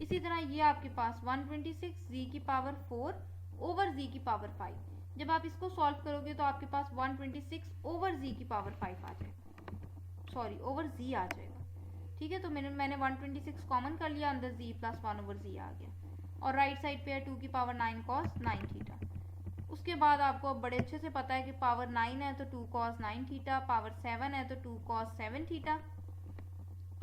इसी तरह ये आपके पास 126 z की पावर 4/z की पावर 5। जब आप इसको सॉल्व करोगे तो आपके पास 126/z की पावर 5 आ जाएगा, सॉरी ओवर z आ जाएगा। ठीक है, तो मैंने 126 कॉमन कर लिया, अंदर z प्लस 1/z आ गया और राइट साइड पे है 2 की पावर 9 cos 9 थीटा। उसके बाद आपको अब बड़े अच्छे से पता है कि पावर 9 है तो 2 cos 9 थीटा, पावर 7 है तो 2 cos 7 थीटा,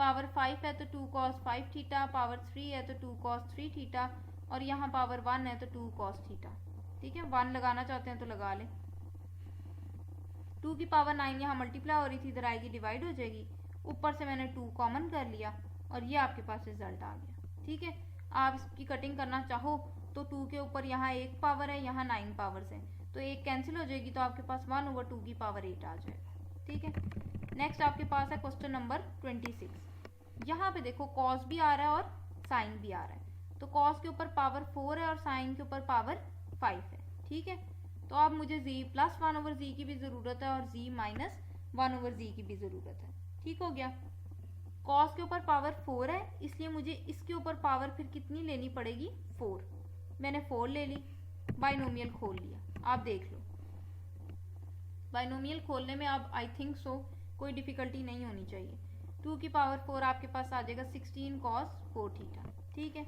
पावर 5 है तो 2 cos 5 थीटा, पावर 3 है तो 2 cos 3 थीटा, और यहाँ पावर 1 है तो 2 cos थीटा। ठीक है, 1 लगाना चाहते हैं तो लगा लें। 2 की पावर 9 यहाँ मल्टीप्लाई हो रही थी, इधर आएगी डिवाइड हो जाएगी, ऊपर से मैंने 2 कॉमन कर लिया और ये आपके पास रिजल्ट आ गया। ठीक है, आप इसकी कटिंग करना चाहो तो 2 के ऊपर यहाँ 1 पावर है, यहाँ 9 पावर्स हैं, तो 1 कैंसिल हो जाएगी, तो आपके पास 1/2 की पावर 8 आ जाएगा। ठीक है, नेक्स्ट आपके पास है क्वेश्चन नंबर 26। यहाँ पे देखो कॉस भी आ रहा है और साइन भी आ रहा है, तो कॉस के ऊपर पावर 4 है और साइन के ऊपर पावर 5 है। ठीक है, तो अब मुझे z प्लस 1/z की भी ज़रूरत है और z माइनस 1/z की भी ज़रूरत है। ठीक हो गया, कॉस के ऊपर पावर 4 है, इसलिए मुझे इसके ऊपर पावर फिर कितनी लेनी पड़ेगी, 4। मैंने 4 ले ली, बाइनोमियल खोल लिया। आप देख लो, बाइनोमियल खोलने में अब आई थिंक सो कोई डिफिकल्टी नहीं होनी चाहिए। 2 की पावर 4 आपके पास आ जाएगा 16 cos 4 थीटा। ठीक है,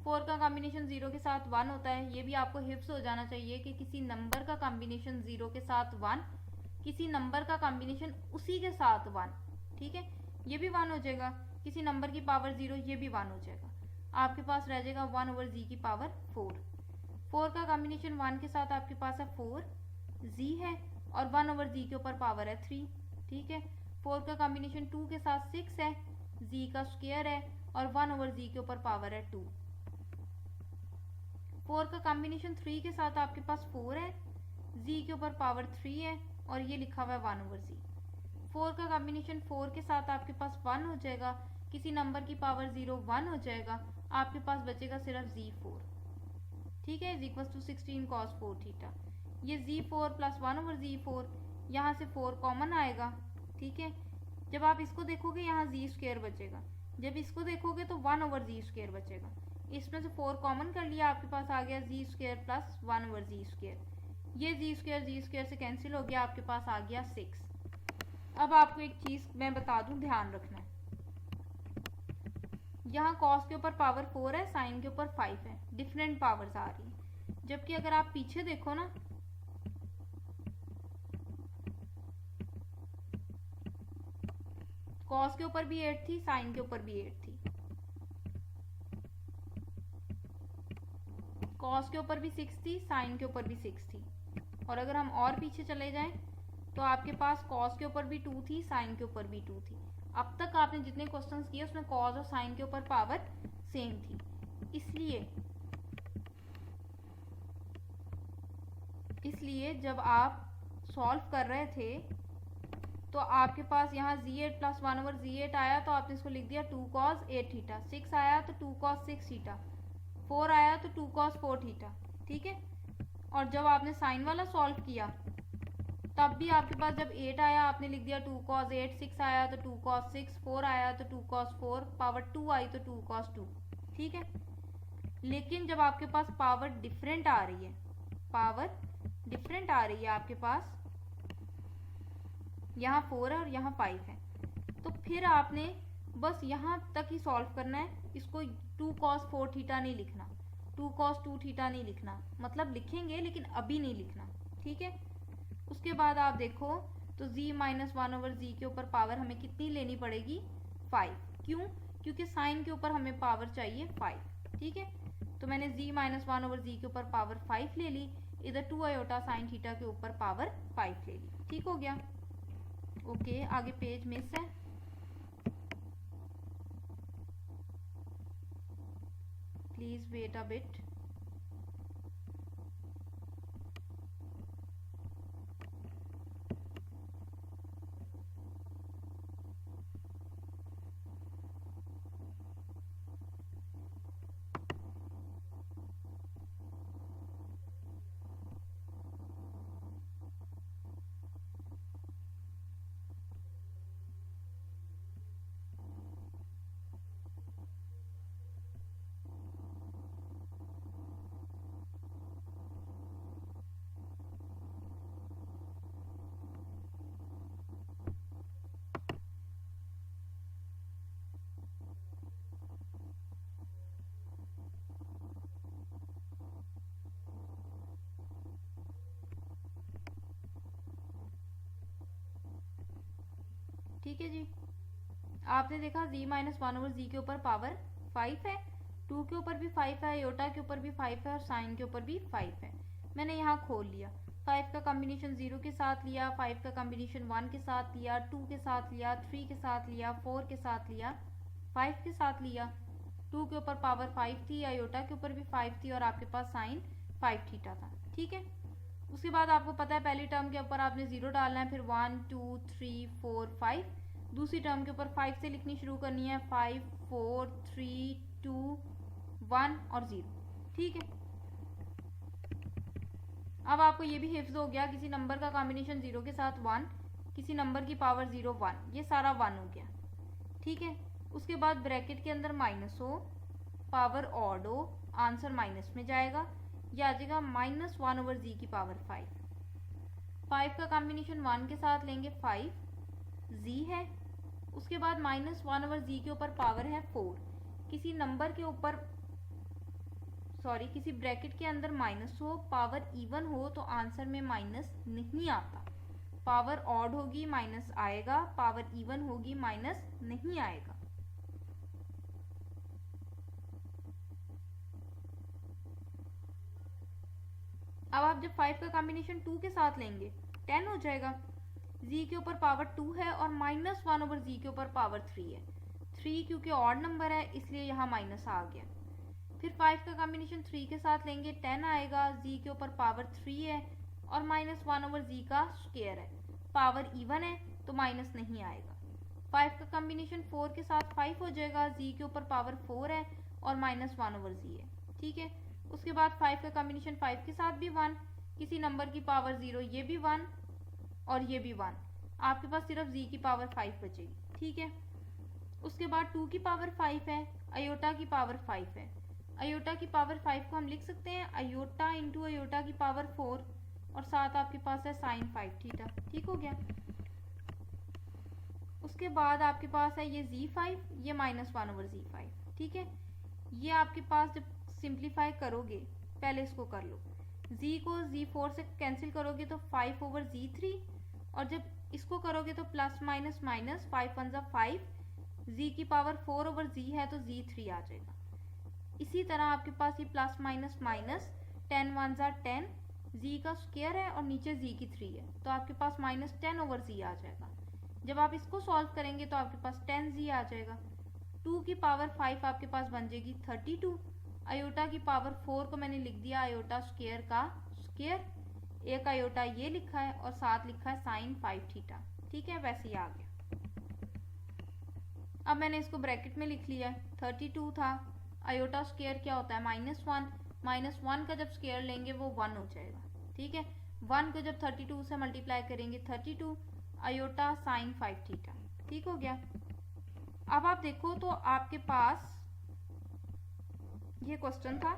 4 का कॉम्बिनेशन 0 के साथ 1 होता है, ये भी आपको हिफ्स हो जाना चाहिए कि किसी नंबर का कॉम्बिनेशन 0 के साथ 1, किसी नंबर का कॉम्बिनेशन उसी के साथ 1। ठीक है, ये भी 1 हो जाएगा, किसी नंबर की पावर 0 ये भी 1 हो जाएगा, आपके पास रह जाएगा 1/z की पावर 4। 4 का कॉम्बिनेशन 1 के साथ आपके पास है 4, z है और 1/z के ऊपर पावर है 3। ठीक है, 4 का कॉम्बिनेशन 2 के साथ 6 है, z का स्क्वायर है और 1/z के ऊपर पावर है 2। 4 का कॉम्बिनेशन 3 के साथ आपके पास 4 है, z के ऊपर पावर 3 है और ये लिखा हुआ है 1/z। 4 का कॉम्बिनेशन 4 के साथ आपके पास 1 हो जाएगा, किसी नंबर की पावर 0 1 हो जाएगा, आपके पास बचेगा सिर्फ z4। ठीक है, is equal to 16 cos 4 theta. ये z4 प्लस 1/z4, यहाँ से 4 कॉमन आएगा। ठीक है, जब आप इसको देखोगे यहाँ z स्क्वायर बचेगा, जब इसको देखोगे तो 1/z स्क्वायर बचेगा, इसमें से 4 कॉमन कर लिया, आपके पास आ गया z square plus 1/z square. ये z स्क्वायर से कैंसिल हो गया, आपके पास आ गया 6। अब आपको एक चीज़ मैं बता दूं, ध्यान रखना है, यहाँ cos के ऊपर पावर 4 है, साइन के ऊपर 5 है, डिफरेंट पावर्स आ रही हैं। जबकि अगर आप पीछे देखो ना, cos के ऊपर भी 8 थी, साइन के ऊपर भी 8 थी, cos के ऊपर भी 6 थी, साइन के ऊपर भी 6 थी। और अगर हम और पीछे चले जाएं तो आपके पास cos के ऊपर भी 2 थी, साइन के ऊपर भी 2 थी। अब तक आपने जितने क्वेश्चंस किए उसमें cos और साइन के ऊपर पावर सेम थी, इसलिए जब आप सॉल्व कर रहे थे तो आपके पास यहाँ z8 प्लस 1/z8 आया तो आपने इसको लिख दिया 2 cos 8 थीटा, 6 आया तो 2 cos 6 थीटा, 4 आया तो 2 cos 4 थीटा। ठीक है, और जब आपने साइन वाला सॉल्व किया तब भी आपके पास जब 8 आया आपने लिख दिया 2 cos 8, 6 आया तो 2 cos 6, 4 आया तो 2 cos 4, पावर 2 आई तो 2 cos 2। ठीक है, लेकिन जब आपके पास पावर डिफरेंट आ रही है, आपके पास यहाँ 4 है और यहाँ 5 है, तो फिर आपने बस यहाँ तक ही सॉल्व करना है, इसको 2 cos 4 थीटा नहीं लिखना, 2 cos 2 थीटा नहीं लिखना, मतलब लिखेंगे लेकिन अभी नहीं लिखना। ठीक है, उसके बाद आप देखो तो z माइनस 1/z के ऊपर पावर हमें कितनी लेनी पड़ेगी, 5। क्यों, क्योंकि साइन के ऊपर हमें पावर चाहिए 5। ठीक है, तो मैंने z माइनस 1/z के ऊपर पावर 5 ले ली, इधर 2 आयोटा साइन थीटा के ऊपर पावर 5 ले ली। ठीक हो गया, ओके, आगे पेज मिस है, प्लीज वेट अ बिट। ठीक है जी, आपने देखा z माइनस वन ओवर जी के ऊपर पावर 5 है, 2 के ऊपर भी 5 है, आयोटा के ऊपर भी 5 है और साइन के ऊपर भी 5 है। मैंने यहाँ खोल लिया, 5 का कॉम्बिनेशन 0 के साथ लिया, 5 का कॉम्बिनेशन 1 के साथ लिया, 2 के साथ लिया, 3 के साथ लिया, 4 के साथ लिया, 5 के साथ लिया। 2 के ऊपर पावर 5 थी, आयोटा के ऊपर भी 5 थी और आपके पास साइन 5 थीटा था। ठीक है, उसके बाद आपको पता है पहली टर्म के ऊपर आपने 0 डालना है, फिर 1 2 3 4 5। दूसरी टर्म के ऊपर 5 से लिखनी शुरू करनी है, 5 4 3 2 1 और 0। ठीक है, अब आपको ये भी हिफ्ज हो गया, किसी नंबर का कॉम्बिनेशन 0 के साथ 1, किसी नंबर की पावर 0 1, ये सारा 1 हो गया। ठीक है, उसके बाद ब्रैकेट के अंदर माइनस हो, पावर ऑड हो, आंसर माइनस में जाएगा, ये आ जाएगा माइनस 1 ओवर जी की पावर 5। 5 का कॉम्बिनेशन 1 के साथ लेंगे 5 जी है, उसके बाद माइनस 1 ओवर जी के ऊपर पावर है 4। किसी नंबर के ऊपर किसी ब्रैकेट के अंदर माइनस हो, पावर इवन हो तो आंसर में माइनस नहीं आता। पावर ऑड होगी माइनस आएगा, पावर इवन होगी माइनस नहीं आएगा। अब आप जब 5 का कॉम्बिनेशन 2 के साथ लेंगे 10 हो जाएगा। z के ऊपर पावर 2 है और माइनस 1 ओवर z के ऊपर पावर 3 है। 3 क्योंकि ऑड नंबर है इसलिए यहाँ माइनस आ गया। फिर 5 का कॉम्बिनेशन 3 के साथ लेंगे 10 आएगा, z के ऊपर पावर 3 है और माइनस 1 ओवर z का स्क्वायर है, पावर इवन है तो माइनस नहीं आएगा। 5 का कॉम्बिनेशन 4 के साथ 5 हो जाएगा, z के ऊपर पावर 4 है और माइनस 1 ओवर z है। ठीक है, उसके बाद 5 का कॉम्बिनेशन 5 के साथ भी 1, किसी नंबर की पावर 0, ये भी 1 और ये भी 1, आपके पास सिर्फ z की पावर 5 बचेगी। ठीक है, उसके बाद 2 की पावर 5 है, आयोटा की पावर 5 है। आयोटा की पावर 5 को हम लिख सकते हैं आयोटा इंटू आयोटा की पावर 4 और साथ आपके पास है साइन 5 थीटा। ठीक हो गया, उसके बाद आपके पास है ये z5, ये माइनस 1 ओवर z5। ठीक है, ये आपके पास जब सिंप्लीफाई करोगे, पहले इसको कर लो, z को z4 से कैंसिल करोगे तो 5 ओवर z3 और जब इसको करोगे तो प्लस माइनस माइनस 5 1 5, z की पावर 4 ओवर z है तो z3 आ जाएगा। इसी तरह आपके पास ये प्लस माइनस माइनस 10 1 10, z का स्क्वायर है और नीचे z की 3 है तो आपके पास माइनस 10 ओवर z आ जाएगा। जब आप इसको सॉल्व करेंगे तो आपके पास 10z आ जाएगा। 2 की पावर 5 आपके पास बन जाएगी 32। आयोटा की पावर 4 को मैंने लिख दिया आयोटा स्क्वायर का स्क्वायर, एक आयोटा ये लिखा है और साथ लिखा है साइन 5 थीटा। ठीक है, वैसे ही आ गया। अब मैंने इसको ब्रैकेट में लिख लिया है, 32 था, आयोटा स्क्वायर क्या होता है -1, -1 का जब स्क्वायर लेंगे वो 1 हो जाएगा। ठीक है, 1 को जब 32 से मल्टीप्लाई करेंगे 32 आयोटा साइन 5 थीटा। ठीक हो गया। अब आप देखो तो आपके पास ये क्वेश्चन था,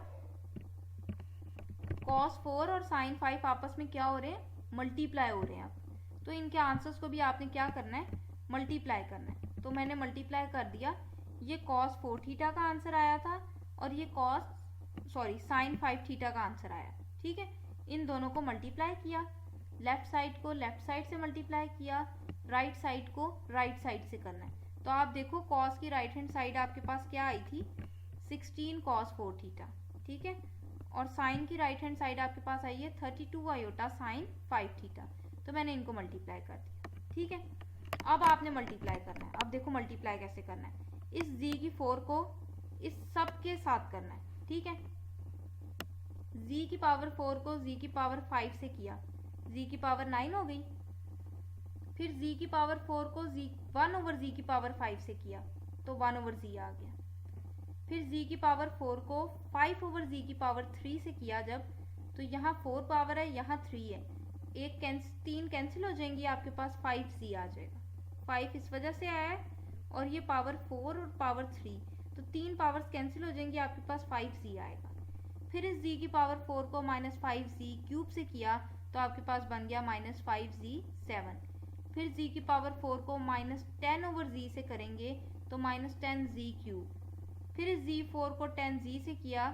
cos 4 और साइन 5 आपस में क्या हो रहे हैं, मल्टीप्लाई हो रहे हैं। अब तो इनके आंसर्स को भी आपने क्या करना है, मल्टीप्लाई करना है। तो मैंने मल्टीप्लाई कर दिया, ये cos 4 थीटा का आंसर आया था और ये साइन 5 थीटा का आंसर आया। ठीक है, इन दोनों को मल्टीप्लाई किया, लेफ्ट साइड को लेफ्ट साइड से मल्टीप्लाई किया, राइट साइड को राइट साइड से करना है। तो आप देखो cos की राइट हैंड साइड आपके पास क्या आई थी, 16 cos 4 थीटा। ठीक है, और साइन की राइट हैंड साइड आपके पास आई है 32 आयोटा साइन 5 थीटा। तो मैंने इनको मल्टीप्लाई कर दिया। ठीक है, अब आपने मल्टीप्लाई करना है। अब देखो मल्टीप्लाई कैसे करना है, इस z की 4 को इस सब के साथ करना है। ठीक है, z की पावर 4 को z की पावर 5 से किया, z की पावर 9 हो गई। फिर z की पावर 4 को 1 ओवर z की पावर 5 से किया तो 1 ओवर z आ गया। फिर z की पावर 4 को 5 ओवर z की पावर 3 से किया जब, तो यहाँ 4 पावर है, यहाँ 3 है, 3 कैंसिल हो जाएंगी, आपके पास 5z आ जाएगा। 5 इस वजह से आया है और ये पावर 4 और पावर 3, तो 3 पावर्स कैंसिल हो जाएंगी, आपके पास 5z आएगा। फिर इस z की पावर 4 को -5z क्यूब से किया तो आपके पास बन गया -5z 7। फिर z की पावर 4 को -10 ओवर z से करेंगे तो -10z क्यूब। फिर इस z4 को 10z से किया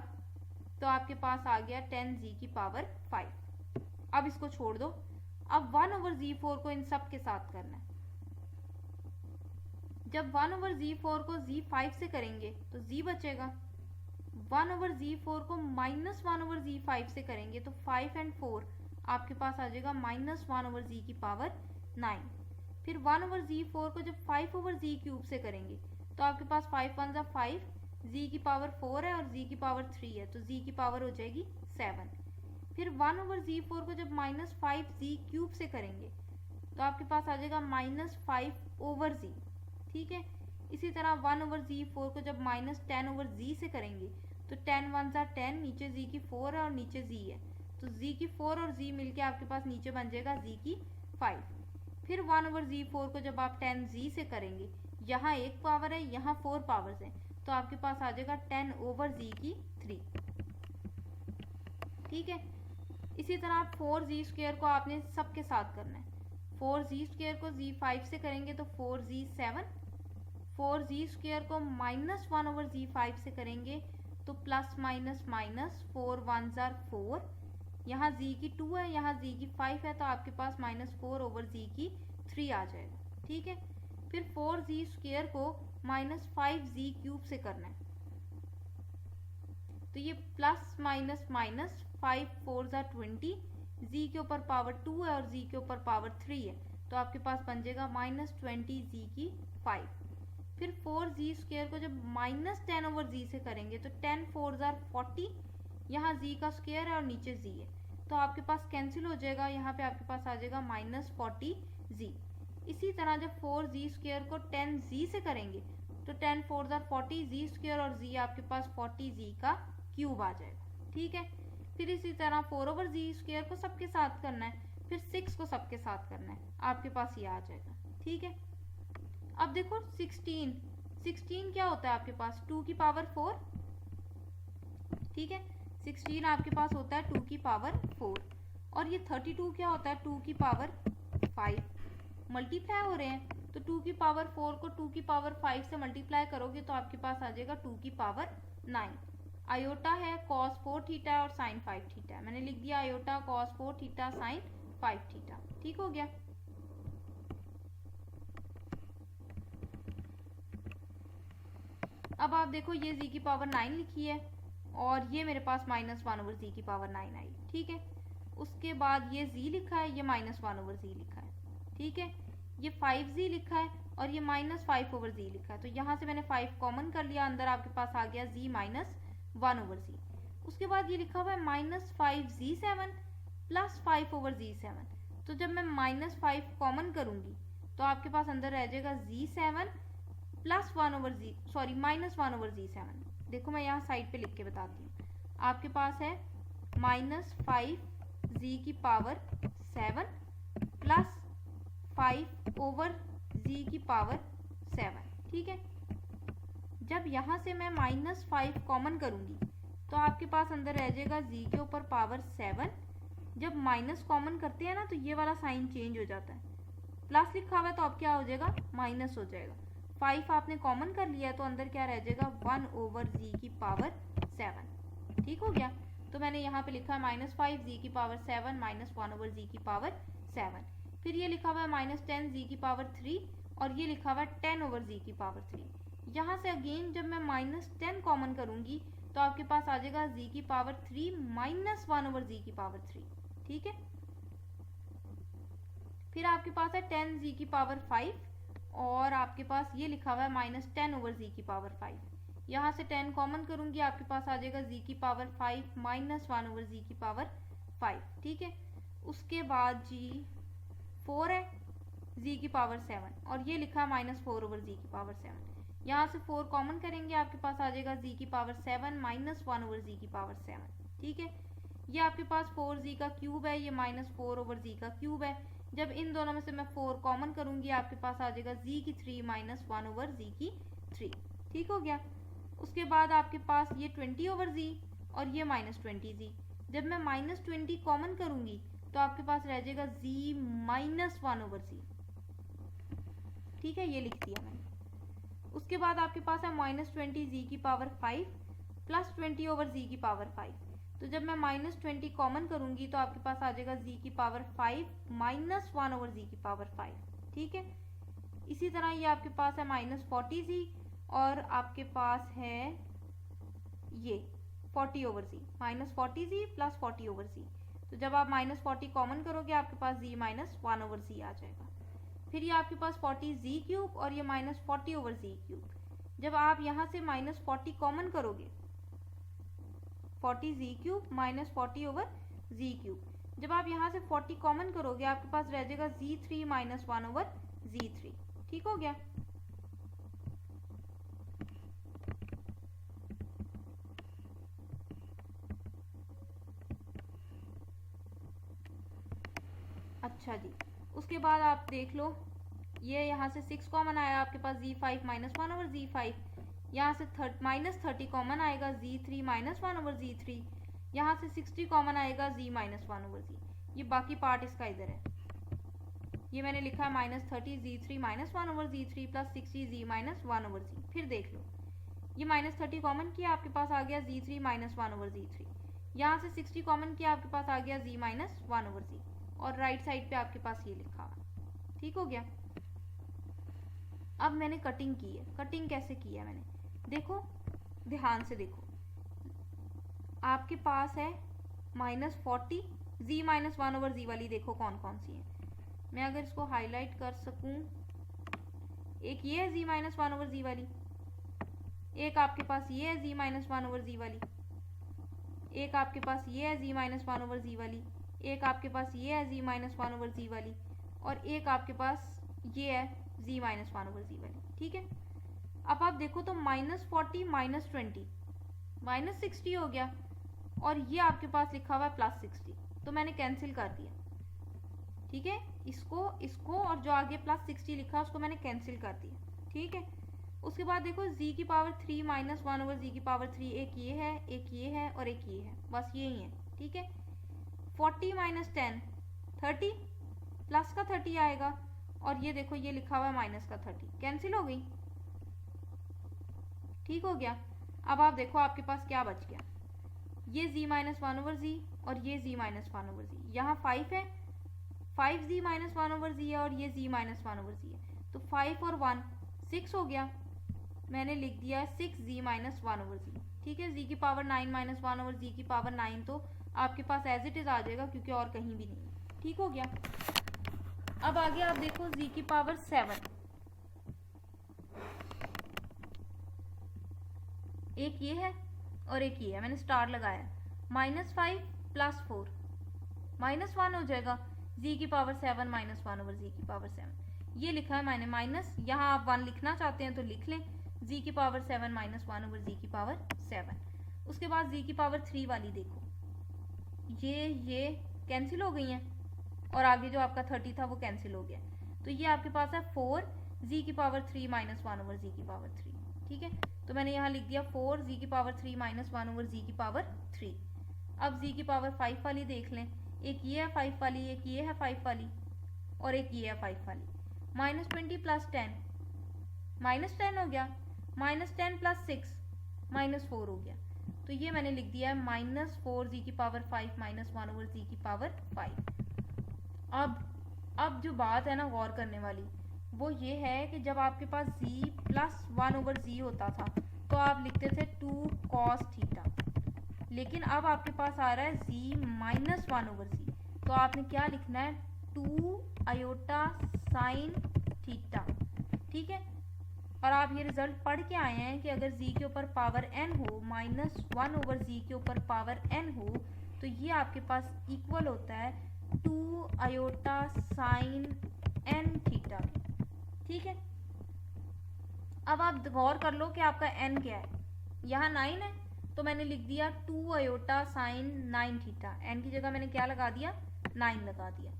तो आपके पास आ गया 10z की पावर 5। अब इसको छोड़ दो, अब 1 ओवर z4 को इन सब के साथ करना है। जब 1/z4 को z5 से करेंगे तो z बचेगा। 1/z4 को -1/z5 से करेंगे तो 5 और 4 आपके पास आ जाएगा -1/z9। फिर 1/z4 को जब 5/z³ से करेंगे तो आपके पास 5 1 5, z4 है और z3 है तो z हो जाएगी 7। फिर 1/z4 को जब -5z³ से करेंगे तो आपके पास आ जाएगा -5/z। ठीक है, इसी तरह 1/z4 को जब -10/z से करेंगे तो 10 1 10, नीचे z4 है और नीचे z है तो z4 और z मिलके आपके पास नीचे बन जाएगा z5। फिर 1/z4 को जब आप 10z से करेंगे, यहाँ एक पावर है यहाँ 4 पावर्स हैं तो आपके पास आ जाएगा 10/z3। ठीक है, इसी तरह आप 4z² को आपने सबके साथ करना है। 4z² को z5 से करेंगे तो 4z7, 4z² को -1/z5 से करेंगे तो +- 4 1 4, यहाँ z2 है यहाँ z5 है तो आपके पास -4/z3 आ जाएगा। ठीक है, फिर 4z² को -5z³ से करना है तो ये +- 5 4 20, z के ऊपर पावर 2 है और z के ऊपर पावर 3 है तो आपके पास बन जाएगा -20z5। फिर 4z² को जब -10/z से करेंगे तो 10 4 40, यहाँ z का स्क्वायर है और नीचे z है तो आपके पास कैंसिल हो जाएगा, यहाँ पे आपके पास आ जाएगा -40z। इसी तरह जब 4z² को 10z से करेंगे तो 10 4 40, z² और z आपके पास 40z का क्यूब आ जाएगा। ठीक है, फिर इसी तरह 4/z² को सबके साथ करना है, फिर 6 को सबके साथ करना है, आपके पास ये आ जाएगा। ठीक है, अब देखो 16 क्या होता है आपके पास 2 की पावर 4। ठीक है, 16 आपके पास होता है 2 की पावर 4 और ये 32 क्या होता है 2 की पावर 5। मल्टीप्लाई हो रहे हैं तो 2 की पावर 4 को 2 की पावर 5 से मल्टीप्लाई करोगे तो आपके पास आ जाएगा 2 की पावर 9। आयोटा है cos 4 थीटा और sin 5 थीटा, मैंने लिख दिया iota cos 4 theta sin 5 theta. ठीक हो गया। अब आप देखो ये z की पावर 9 लिखी है और ये मेरे पास -1/z की पावर 9 आई। ठीक है, उसके बाद ये z लिखा है, ये -1/z लिखा है। ठीक है, ये 5z लिखा है और ये -5/z लिखा है तो यहाँ से मैंने 5 कॉमन कर लिया, अंदर आपके पास आ गया z -1/z। उसके बाद ये लिखा हुआ है -5z7 + 5/z7 तो जब मैं -5 कॉमन करूंगी तो आपके पास अंदर रह जाएगा z7 + 1/z7। देखो मैं यहाँ साइड पे लिख के बताती हूँ, आपके पास है -5z की पावर 7 + 5/z की पावर 7। ठीक है, जब यहाँ से मैं -5 कॉमन करूंगी तो आपके पास अंदर रह जाएगा z के ऊपर पावर 7। जब माइनस कॉमन करते हैं ना तो ये वाला साइन चेंज हो जाता है, प्लस लिखा हुआ है तो अब क्या हो जाएगा माइनस हो जाएगा। 5 आपने कॉमन कर लिया है तो अंदर क्या रह जाएगा 1/z की पावर 7। ठीक हो गया, तो मैंने यहाँ पे लिखा है -5z की पावर 7 -1/z की पावर 7। फिर ये लिखा हुआ है -10z की पावर 3 और ये लिखा हुआ है 10/z की पावर 3। यहाँ से अगेन जब मैं -10 कॉमन करूंगी तो आपके पास आ जाएगा z की पावर 3 -1/z की पावर 3। ठीक है, फिर आपके पास है 10z की पावर 5 और आपके पास ये लिखा हुआ है -10/z की पावर 5। यहाँ से 10 कॉमन करूंगी आपके पास आ जाएगा z की पावर 5 -1/z की पावर 5। ठीक है, उसके बाद g4 है z की पावर 7 और ये लिखा है -4/z की पावर 7। यहाँ से 4 कॉमन करेंगे आपके पास आ जाएगा z की पावर 7 -1/z की पावर 7। ठीक है, ये आपके पास 4z का क्यूब है, ये -4/z का क्यूब है। जब इन दोनों में से मैं 4 कॉमन करूंगी आपके पास आ जाएगा z की 3 -1/z की 3। ठीक हो गया, उसके बाद आपके पास ये 20/z और ये -20z। जब मैं -20 कॉमन करूंगी तो आपके पास रह जाएगा z -1/z। ठीक है, ये लिख दिया मैंने। उसके बाद आपके पास है -20z की पावर 5 + 20/z की पावर 5। तो जब मैं -20 कॉमन करूंगी तो आपके पास आ जाएगा z की पावर 5 -1/z की पावर 5। ठीक है, इसी तरह ये आपके पास है -40z और आपके पास है ये 40/z, -40z प्लस 40/z। तो जब आप -40 कॉमन करोगे आपके पास z -1/z आ जाएगा। फिर ये आपके पास 40z³ और ये -40/z³। जब आप यहाँ से -40 कॉमन करोगे 40z³ -40/z³, जब आप यहाँ से 40 कॉमन करोगे आपके पास रह जाएगा z3 -1/z3। ठीक हो गया। अच्छा जी, उसके बाद आप देख लो, ये यहाँ से 6 कॉमन आया आपके पास z5 -1/z5। यहाँ से -30 कॉमन आएगा z3 -1/z3। यहाँ से 60 कॉमन आएगा z -1/z। ये बाकी पार्ट इसका इधर है, ये मैंने लिखा है -30 z3 -1/z3 plus 60 z -1/z। फिर देख लो, ये -30 कॉमन किया आपके पास आ गया z3 -1/z3। यहाँ से 60 कॉमन किया आपके पास आ गया z -1/z और राइट साइड पे आपके पास ये लिखा हुआ। ठीक हो गया। अब मैंने कटिंग की है। कटिंग कैसे की है मैंने, देखो ध्यान से देखो, आपके पास है -40 z -1/z वाली, देखो कौन कौन सी है। मैं अगर इसको हाईलाइट कर सकूं, एक ये है z -1/z वाली, एक आपके पास ये है z -1/z वाली, एक आपके पास ये है z -1/z वाली, एक आपके पास ये है z -1/z वाली और एक आपके पास ये है z -1/z वाली। ठीक है। अब आप देखो तो -40 -20 -60 हो गया और ये आपके पास लिखा हुआ है +60, तो मैंने कैंसिल कर दिया। ठीक है, इसको और जो आगे +60 लिखा है उसको मैंने कैंसिल कर दिया। ठीक है। उसके बाद देखो z³ -1/z³, एक ये है, एक ये है और एक ये है, बस यही है। ठीक है। 40 - 10 30, प्लस का 30 आएगा और ये देखो ये लिखा हुआ है माइनस का 30, कैंसिल हो गई। ठीक हो गया। अब आप देखो आपके पास क्या बच गया, ये z -1/z और ये z -1/z। यहाँ 5 है, 5z -1/z है और ये z -1/z है, तो 5 और 1 6 हो गया। मैंने लिख दिया 6z -1/z। ठीक है। z की पावर 9 -1/z की पावर 9 तो आपके पास एज इट इज आ जाएगा क्योंकि और कहीं भी नहीं। ठीक हो गया। अब आगे आप देखो z की पावर 7, एक ये है और एक ये है, मैंने स्टार लगाया, -5 + 4 -1 हो जाएगा, z की पावर 7 -1/z की पावर 7। ये लिखा है मैंने माइनस, यहाँ आप 1 लिखना चाहते हैं तो लिख लें, z की पावर 7 -1/z की पावर 7। उसके बाद z की पावर 3 वाली देखो, ये कैंसिल हो गई हैं और आगे जो आपका 30 था वो कैंसिल हो गया, तो ये आपके पास है 4 z की पावर 3 -1/z की पावर 3। ठीक है। तो मैंने यहाँ लिख दिया 4 z की पावर 3 -1/z की पावर 3। अब z की पावर 5 वाली देख लें, एक ये है 5 वाली, एक ये है 5 वाली और एक ये है 5 वाली। -20 + 10 -10 हो गया, -10 + 6 -4 हो गया, तो ये मैंने लिख दिया है -4 z की पावर 5 -1/z की पावर 5। अब जो बात है ना गौर करने वाली, वो ये है कि जब आपके पास z + 1/z होता था तो आप लिखते थे 2 cos थीटा, लेकिन अब आपके पास आ रहा है z -1/z, तो आपने क्या लिखना है 2 iota sin थीटा। ठीक है। और आप ये रिजल्ट पढ़ के आए हैं कि अगर z के ऊपर पावर n हो, -1/z के ऊपर पावर n हो, तो ये आपके पास इक्वल होता है 2 iota sin n थीटा के। ठीक है। अब आप गौर कर लो कि आपका n क्या है, यहाँ 9 है तो मैंने लिख दिया 2 iota sin 9 थीटा, n की जगह मैंने क्या लगा दिया 9 लगा दिया।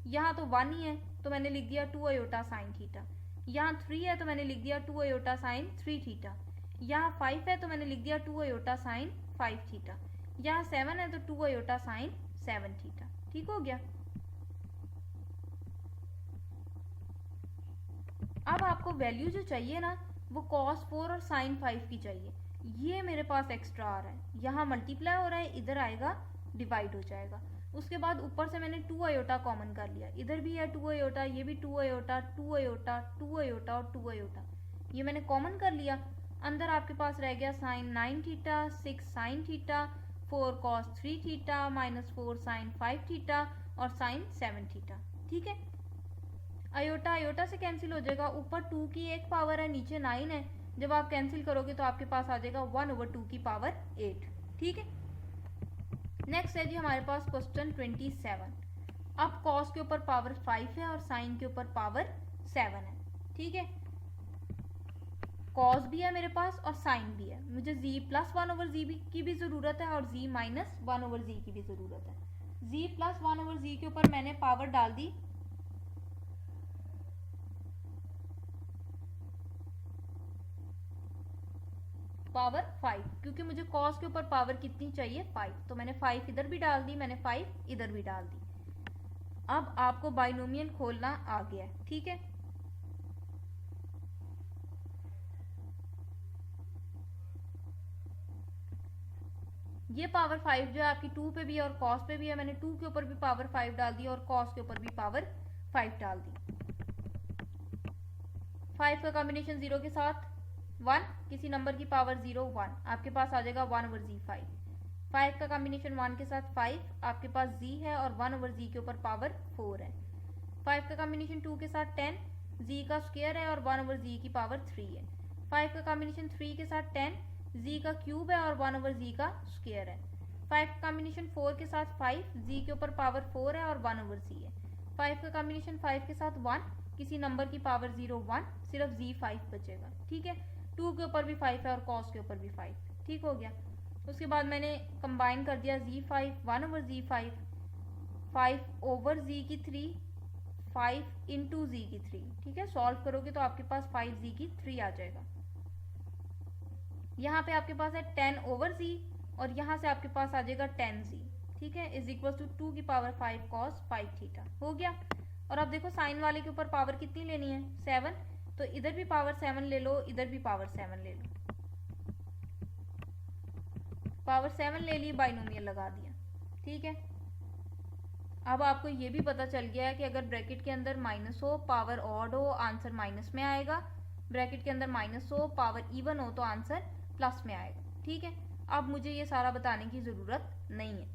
यहाँ तो 1 ही है तो मैंने लिख दिया 2 iota sin थीटा। यहाँ 3 है तो मैंने लिख दिया 2 iota sin 3 थीटा। यहाँ 5 है तो मैंने लिख दिया 2 iota sin 5 थीटा। यहाँ 7 है तो 2 iota sin 7 थीटा। ठीक हो गया। अब आपको वैल्यू जो चाहिए ना वो cos 4 और sin 5 की चाहिए, ये मेरे पास एक्स्ट्रा आ रहा है, यहाँ मल्टीप्लाई हो रहा है, इधर आएगा डिवाइड हो जाएगा। उसके बाद ऊपर से मैंने 2 आयोटा कॉमन कर लिया, इधर भी है 2 आयोटा, ये भी 2 आयोटा, 2 आयोटा, 2 आयोटा और 2 आयोटा, ये मैंने कॉमन कर लिया। अंदर आपके पास रह गया sine 9 theta, 6 sine theta, 4 cos 3 theta, -4 sine 5 theta और साइन 7 थीटा। ठीक है, आयोटा आयोटा से कैंसिल हो जाएगा, ऊपर 2 की एक पावर है, नीचे 9 है, जब आप कैंसिल करोगे तो आपके पास आ जाएगा 1/2 की पावर 8। ठीक है, नेक्स्ट है जी हमारे पास क्वेश्चन 27। अब कॉस के ऊपर पावर 5 है और साइन के ऊपर पावर 7 है। ठीक है, कॉस भी है मेरे पास और साइन भी है, मुझे z प्लस 1/z की भी ज़रूरत है और z माइनस 1/z की भी ज़रूरत है। z प्लस 1/z के ऊपर मैंने पावर डाल दी पावर 5, क्योंकि मुझे कॉस के ऊपर पावर कितनी चाहिए 5, तो मैंने 5 इधर भी डाल दी, मैंने 5 इधर भी डाल दी। अब आपको बाइनोमियल खोलना आ गया है। ठीक है, ये पावर 5 जो है आपकी 2 पे भी है और कॉस पे भी है, मैंने 2 के ऊपर भी पावर 5 डाल दी और कॉस के ऊपर भी पावर 5 डाल दी। 5 का कॉम्बिनेशन 0 के साथ 1, किसी नंबर की पावर 0 1, आपके पास आ जाएगा 1/z5। 5 का कॉम्बिनेशन 1 के साथ 5, आपके पास z है और 1/z के ऊपर पावर 4 है। 5 का कॉम्बिनेशन 2 के साथ 10, z का स्क्वायर है और 1/z की पावर 3 है। 5 का कॉम्बिनेशन 3 के साथ 10, z का क्यूब है और 1/z का स्क्वायर है। 5 का कॉम्बिनेशन 4 के साथ 5, z के ऊपर पावर 4 है और 1/z है। 5 का कॉम्बिनेशन 5 के साथ 1, किसी नंबर की पावर 0 1, सिर्फ z5 बचेगा। ठीक है, 2 के ऊपर भी 5 है और cos के ऊपर भी 5। ठीक हो गया, उसके बाद मैंने कंबाइन कर दिया z5 1/z5, 5/z की 3, 5 इंटू z की 3। ठीक है, सॉल्व करोगे तो आपके पास 5z की 3 आ जाएगा। यहाँ पे आपके पास है 10/z और यहाँ से आपके पास आ जाएगा 10z। ठीक है, इज इक्वल टू 2 की पावर 5 cos 5 थीटा हो गया। और अब देखो साइन वाले के ऊपर पावर कितनी लेनी है 7, तो इधर भी पावर 7 ले लो, इधर भी पावर 7 ले लो, पावर 7 ले ली, बाइनोमियल लगा दिया। ठीक है, अब आपको ये भी पता चल गया है कि अगर ब्रैकेट के अंदर माइनस हो, पावर ऑड हो, आंसर माइनस में आएगा, ब्रैकेट के अंदर माइनस हो, पावर इवन हो तो आंसर प्लस में आएगा। ठीक है, अब मुझे ये सारा बताने की ज़रूरत नहीं है।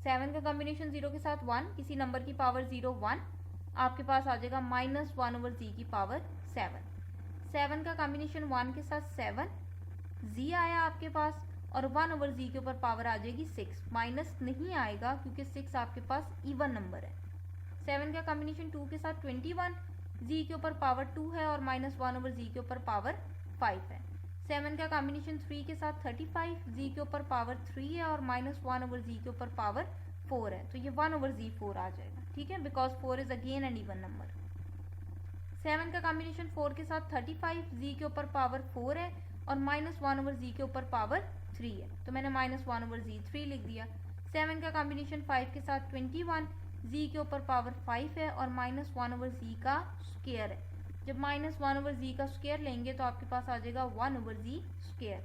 7 का कॉम्बिनेशन 0 के साथ 1, किसी नंबर की पावर 0 1, आपके पास आ जाएगा -1/z की पावर 7। 7 का कॉम्बिनेशन 1 के साथ 7, z आया आपके पास और 1/z के ऊपर पावर आ जाएगी 6, माइनस नहीं आएगा क्योंकि 6 आपके पास इवन नंबर है। 7 का कॉम्बिनेशन 2 के साथ 21, z के ऊपर पावर 2 है और -1/z के ऊपर पावर 5 है। 7 का कॉम्बिनेशन 3 के साथ 35, z के ऊपर पावर 3 है और -1/z के ऊपर पावर 4 है, तो ये 1/z4 आ जाएगा। ठीक है, because 4 is again an even number. 7 का कॉम्बिनेशन 4 के साथ 35, z के ऊपर पावर 4 है और -1/z के ऊपर पावर 3 है, तो मैंने -1/z3 लिख दिया। 7 का कॉम्बिनेशन 5 के साथ 21, z के ऊपर पावर 5 है और -1/z का स्क्वायर है, जब -1/z का स्क्वायर लेंगे तो आपके पास आ जाएगा 1/z स्क्वायर।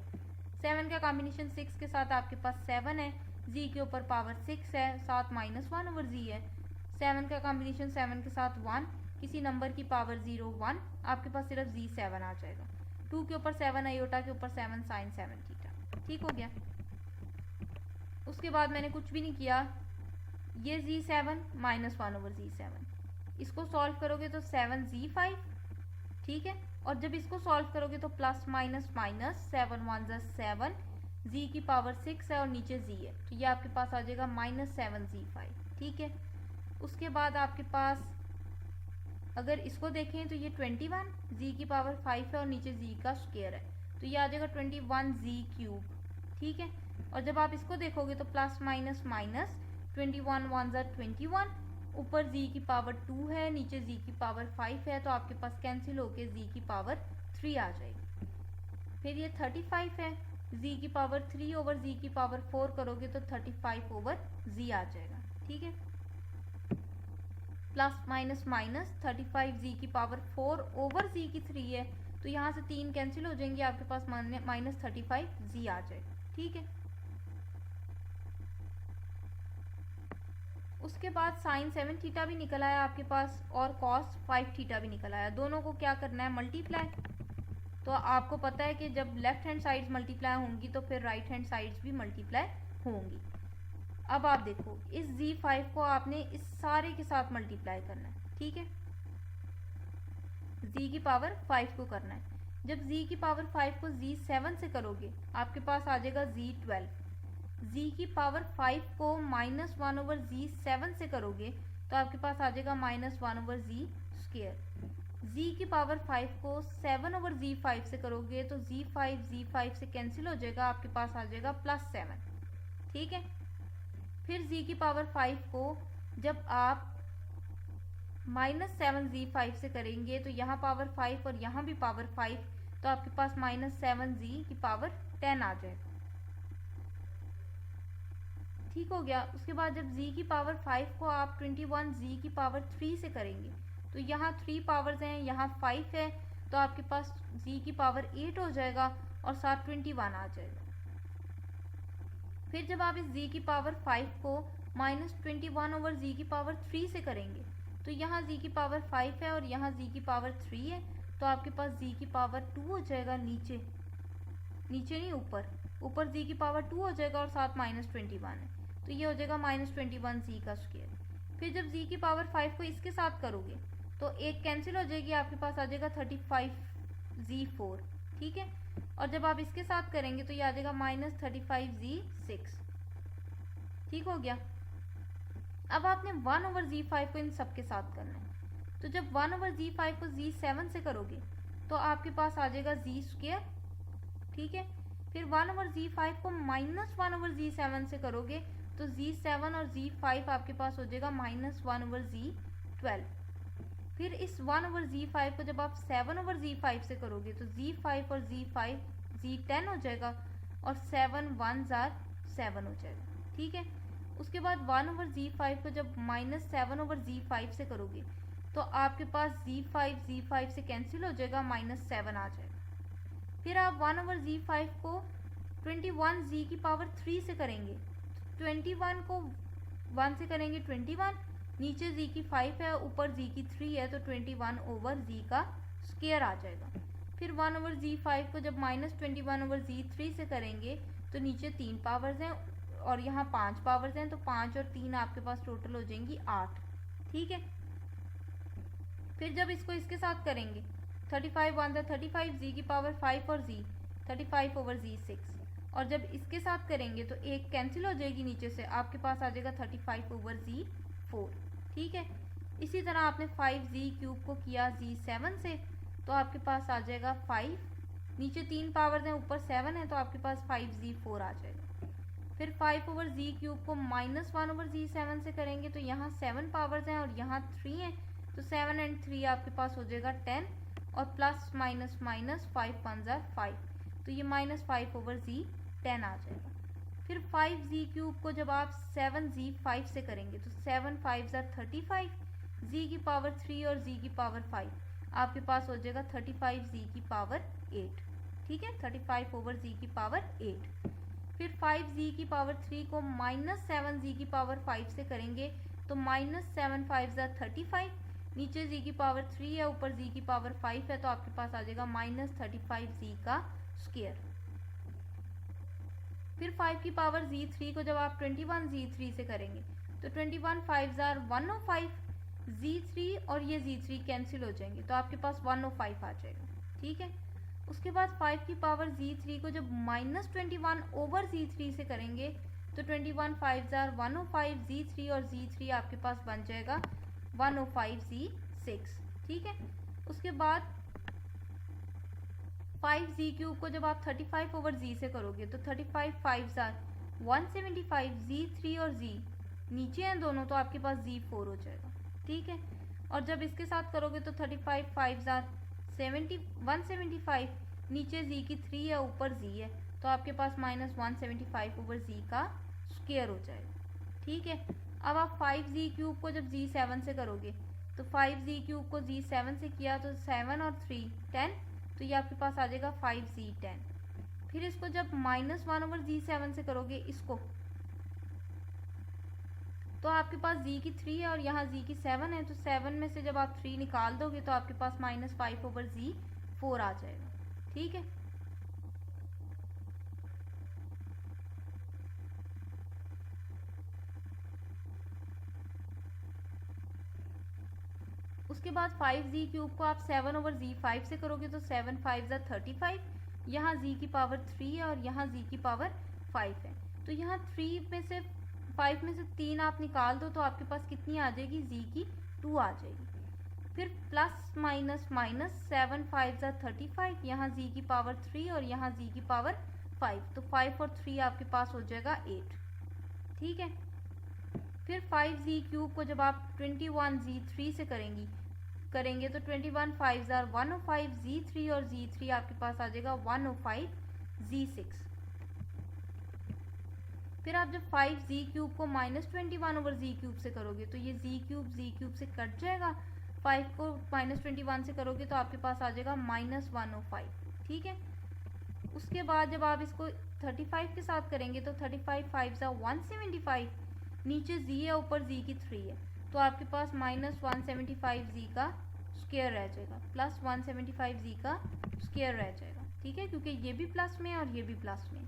7 का कॉम्बिनेशन 6 के साथ आपके पास 7 है, z के ऊपर पावर 6 है, साथ -1/z है। 7 का कॉम्बिनेशन 7 के साथ 1, किसी नंबर की पावर 0 1, आपके पास सिर्फ z7 आ जाएगा। 2 के ऊपर 7, आयोटा के ऊपर 7 साइन 7 थीटा। ठीक हो गया, उसके बाद मैंने कुछ भी नहीं किया, ये z7 -1/z7, इसको सॉल्व करोगे तो 7z5। ठीक है, और जब इसको सॉल्व करोगे तो प्लस माइनस माइनस 7 1 7, z की पावर 6 है और नीचे z है, तो ये आपके पास आ जाएगा -7z5। ठीक है, उसके बाद आपके पास अगर इसको देखें तो ये 21, z की पावर 5 है और नीचे z का स्क्वायर है, तो ये आ जाएगा 21z³। ठीक है, और जब आप इसको देखोगे तो प्लस माइनस माइनस 21 1 21, ऊपर z की पावर 2 है, नीचे z की पावर 5 है, तो आपके पास कैंसिल होके z की पावर 3 आ जाएगी। फिर ये 35 है, z की पावर 3 ओवर z की पावर 4 करोगे तो 35 ओवर z आ जाएगा। ठीक है, प्लस माइनस माइनस 35 z की पावर 4 ओवर z की 3 है, तो यहाँ से 3 कैंसिल हो जाएंगे, आपके पास -35 z आ जाएगा। ठीक है, उसके बाद साइन 7 थीटा भी निकल आया आपके पास और कॉस 5 थीटा भी निकल आया। दोनों को क्या करना है, मल्टीप्लाई। तो आपको पता है कि जब लेफ्ट हैंड साइड्स मल्टीप्लाई होंगी तो फिर राइट हैंड साइड्स भी मल्टीप्लाई होंगी। अब आप देखो इस z5 को आपने इस सारे के साथ मल्टीप्लाई करना है, ठीक है, z की पावर 5 को करना है। जब z की पावर 5 को z7 से करोगे आपके पास आ जाएगा z12। z की पावर 5 को -1/z7 से करोगे तो आपके पास आ जाएगा -1/z स्क्वायर। z की पावर 5 को 7/z5 से करोगे तो z5 से कैंसिल हो जाएगा, आपके पास आ जाएगा +7, ठीक है। फिर z की पावर 5 को जब आप -7z5 से करेंगे तो यहाँ पावर 5 और यहाँ भी पावर 5, तो आपके पास -7z की पावर 10 आ जाएगा, ठीक हो गया। उसके बाद जब z की पावर 5 को आप 21z की पावर 3 से करेंगे तो यहाँ 3 पावर्स हैं, यहाँ 5 है, तो आपके पास z की पावर 8 हो जाएगा और साथ 21 आ जाएगा। फिर जब आप इस z की पावर 5 को -21/z की पावर 3 से करेंगे तो यहाँ z की पावर 5 है और यहाँ z की पावर 3 है, तो आपके पास z की पावर 2 हो जाएगा, नीचे नहीं ऊपर z की पावर 2 हो जाएगा और साथ -21 है, तो ये हो जाएगा -21z का स्क्वायर। फिर जब z की पावर 5 को इसके साथ करोगे तो एक कैंसिल हो जाएगी, आपके पास आ जाएगा 35z4, ठीक है। और जब आप इसके साथ करेंगे तो ये आ जाएगा -35z6, ठीक हो गया। अब आपने 1/z5 को इन सब के साथ करना है, तो जब 1/z5 को z7 से करोगे तो आपके पास आ जाएगा z स्क्वायर, ठीक है। फिर 1/z5 को -1/z7 से करोगे तो z7 और z5 आपके पास हो जाएगा -1/z12। फिर इस 1/z5 को जब आप 7/z5 से करोगे तो z5 और z10 हो जाएगा और 7 1s are 7 हो जाएगा, ठीक है। उसके बाद 1/z5 को जब -7/z5 से करोगे तो आपके पास z5 से कैंसिल हो जाएगा, -7 आ जाएगा। फिर आप 1/z5 को 21z की पावर 3 से करेंगे, 21 को 1 से करेंगे 21, नीचे z की 5 है ऊपर z की 3 है, तो 21/z का स्क्वायर आ जाएगा। फिर 1/z5 को जब -21/z3 से करेंगे तो नीचे 3 पावर्स हैं और यहाँ 5 पावर्स हैं, तो 5 और 3 आपके पास टोटल हो जाएंगी 8, ठीक है। फिर जब इसको इसके साथ करेंगे 35 1 35 z की पावर 5 और z 35/z6, और जब इसके साथ करेंगे तो एक कैंसिल हो जाएगी नीचे से, आपके पास आ जाएगा 35/z4, ठीक है। इसी तरह आपने 5z³ को किया z7 से, तो आपके पास आ जाएगा 5, नीचे 3 पावर्स हैं ऊपर 7 है, तो आपके पास 5z4 आ जाएगा। फिर 5/z³ को -1/z7 से करेंगे तो यहाँ 7 पावर्स हैं और यहाँ 3 हैं, तो 7 और 3 आपके पास हो जाएगा 10 और प्लस माइनस 5 1s are 5, तो ये -5/z10 आ जाएगा। फिर 5z³ को जब आप 7z5 से करेंगे तो 7 5s are 35, z की पावर 3 और z की पावर 5, आपके पास हो जाएगा 35z की पावर 8, ठीक है, 35/z की पावर 8। फिर 5z की पावर 3 को -7z की पावर 5 से करेंगे तो -7 5s are 35, नीचे z की पावर 3 है ऊपर z की पावर 5 है, तो आपके पास आ जाएगा -35z का स्क्वायर। फिर 5 की पावर z3 को जब आप 21z3 से करेंगे तो 21 5s are 105, z3 और ये z3 कैंसिल हो जाएंगे, तो आपके पास 105 आ जाएगा, ठीक है। उसके बाद 5 की पावर z3 को जब -21/z3 से करेंगे तो 21 5s are 105, z3 और z3 आपके पास बन जाएगा 105z6, ठीक है। उसके बाद 5z³ को जब आप 35/z से करोगे तो 35 5s are 175, z3 और z नीचे हैं दोनों, तो आपके पास z4 हो जाएगा, ठीक है। और जब इसके साथ करोगे तो 35 5s are 175, नीचे z की 3 है ऊपर z है, तो आपके पास -175/z का स्क्वायर हो जाएगा, ठीक है। अब आप 5z³ को जब z7 से करोगे तो 5z³ को z7 से किया तो 7 और 3 10, तो ये आपके पास आ जाएगा 5z10। फिर इसको जब -1/z7 से करोगे, इसको तो आपके पास z की 3 है और यहाँ z की 7 है, तो 7 में से जब आप 3 निकाल दोगे तो आपके पास -5/z 4 आ जाएगा। ठीक है, उसके बाद 5z³ को आप 7/z5 से करोगे तो 7 5 35। यहाँ z की पावर 3 है और यहाँ z की पावर 5 है, तो यहाँ 3 में से 5 में से 3 आप निकाल दो तो आपके पास कितनी आ जाएगी, z की 2 आ जाएगी। फिर प्लस माइनस माइनस 7 5 35, यहाँ z की पावर 3 और यहाँ z की पावर 5, तो 5 और 3 आपके पास हो जाएगा 8। ठीक है, फिर 5z³ को जब आप 21z3 से करेंगे तो 21 5 105 z3 और z3 आपके पास आ जाएगा 105 z6। फिर आप जब 5z³ को -21/z³ से करोगे तो ये z³ से कट जाएगा। 5 को -21 से करोगे तो आपके पास आ जाएगा -105। ठीक है, उसके बाद जब आप इसको 35 के साथ करेंगे तो 35 5 175, नीचे z है ऊपर z की 3 है, तो आपके पास -175z का स्क्वायर रह जाएगा, प्लस 175z का स्क्वायर रह जाएगा। ठीक है, क्योंकि ये भी प्लस में है और ये भी प्लस में है।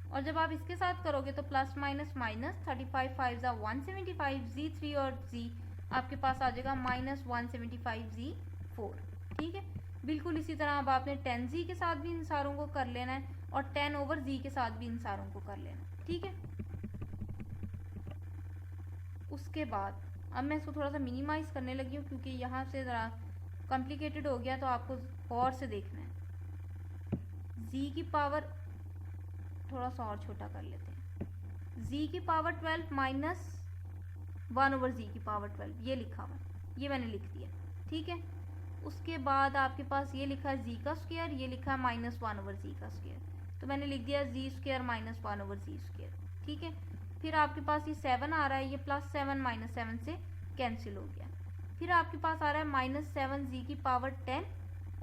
और जब आप इसके साथ करोगे तो प्लस माइनस माइनस 35 5 175 z3 और z आपके पास आ जाएगा -175 z4। ठीक है, बिल्कुल इसी तरह अब आपने 10z के साथ भी इन सारों को कर लेना है और 10/z के साथ भी इन सारों को कर लेना है। ठीक है, उसके बाद अब मैं इसको थोड़ा सा मिनिमाइज करने लगी हूँ क्योंकि यहाँ से ज़रा कॉम्प्लिकेटेड हो गया, तो आपको और से देखना है। z की पावर थोड़ा सा और छोटा कर लेते हैं, z की पावर 12 माइनस 1/z की पावर 12, ये लिखा हुआ है, ये मैंने लिख दिया। ठीक है, उसके बाद आपके पास ये लिखा है z का स्क्वायर, ये लिखा है -1/z का स्क्वायर, तो मैंने लिख दिया z² -1/z²। ठीक है, फिर आपके पास ये 7 आ रहा है, ये +7 -7 से कैंसिल हो गया। फिर आपके पास आ रहा है -7z की पावर 10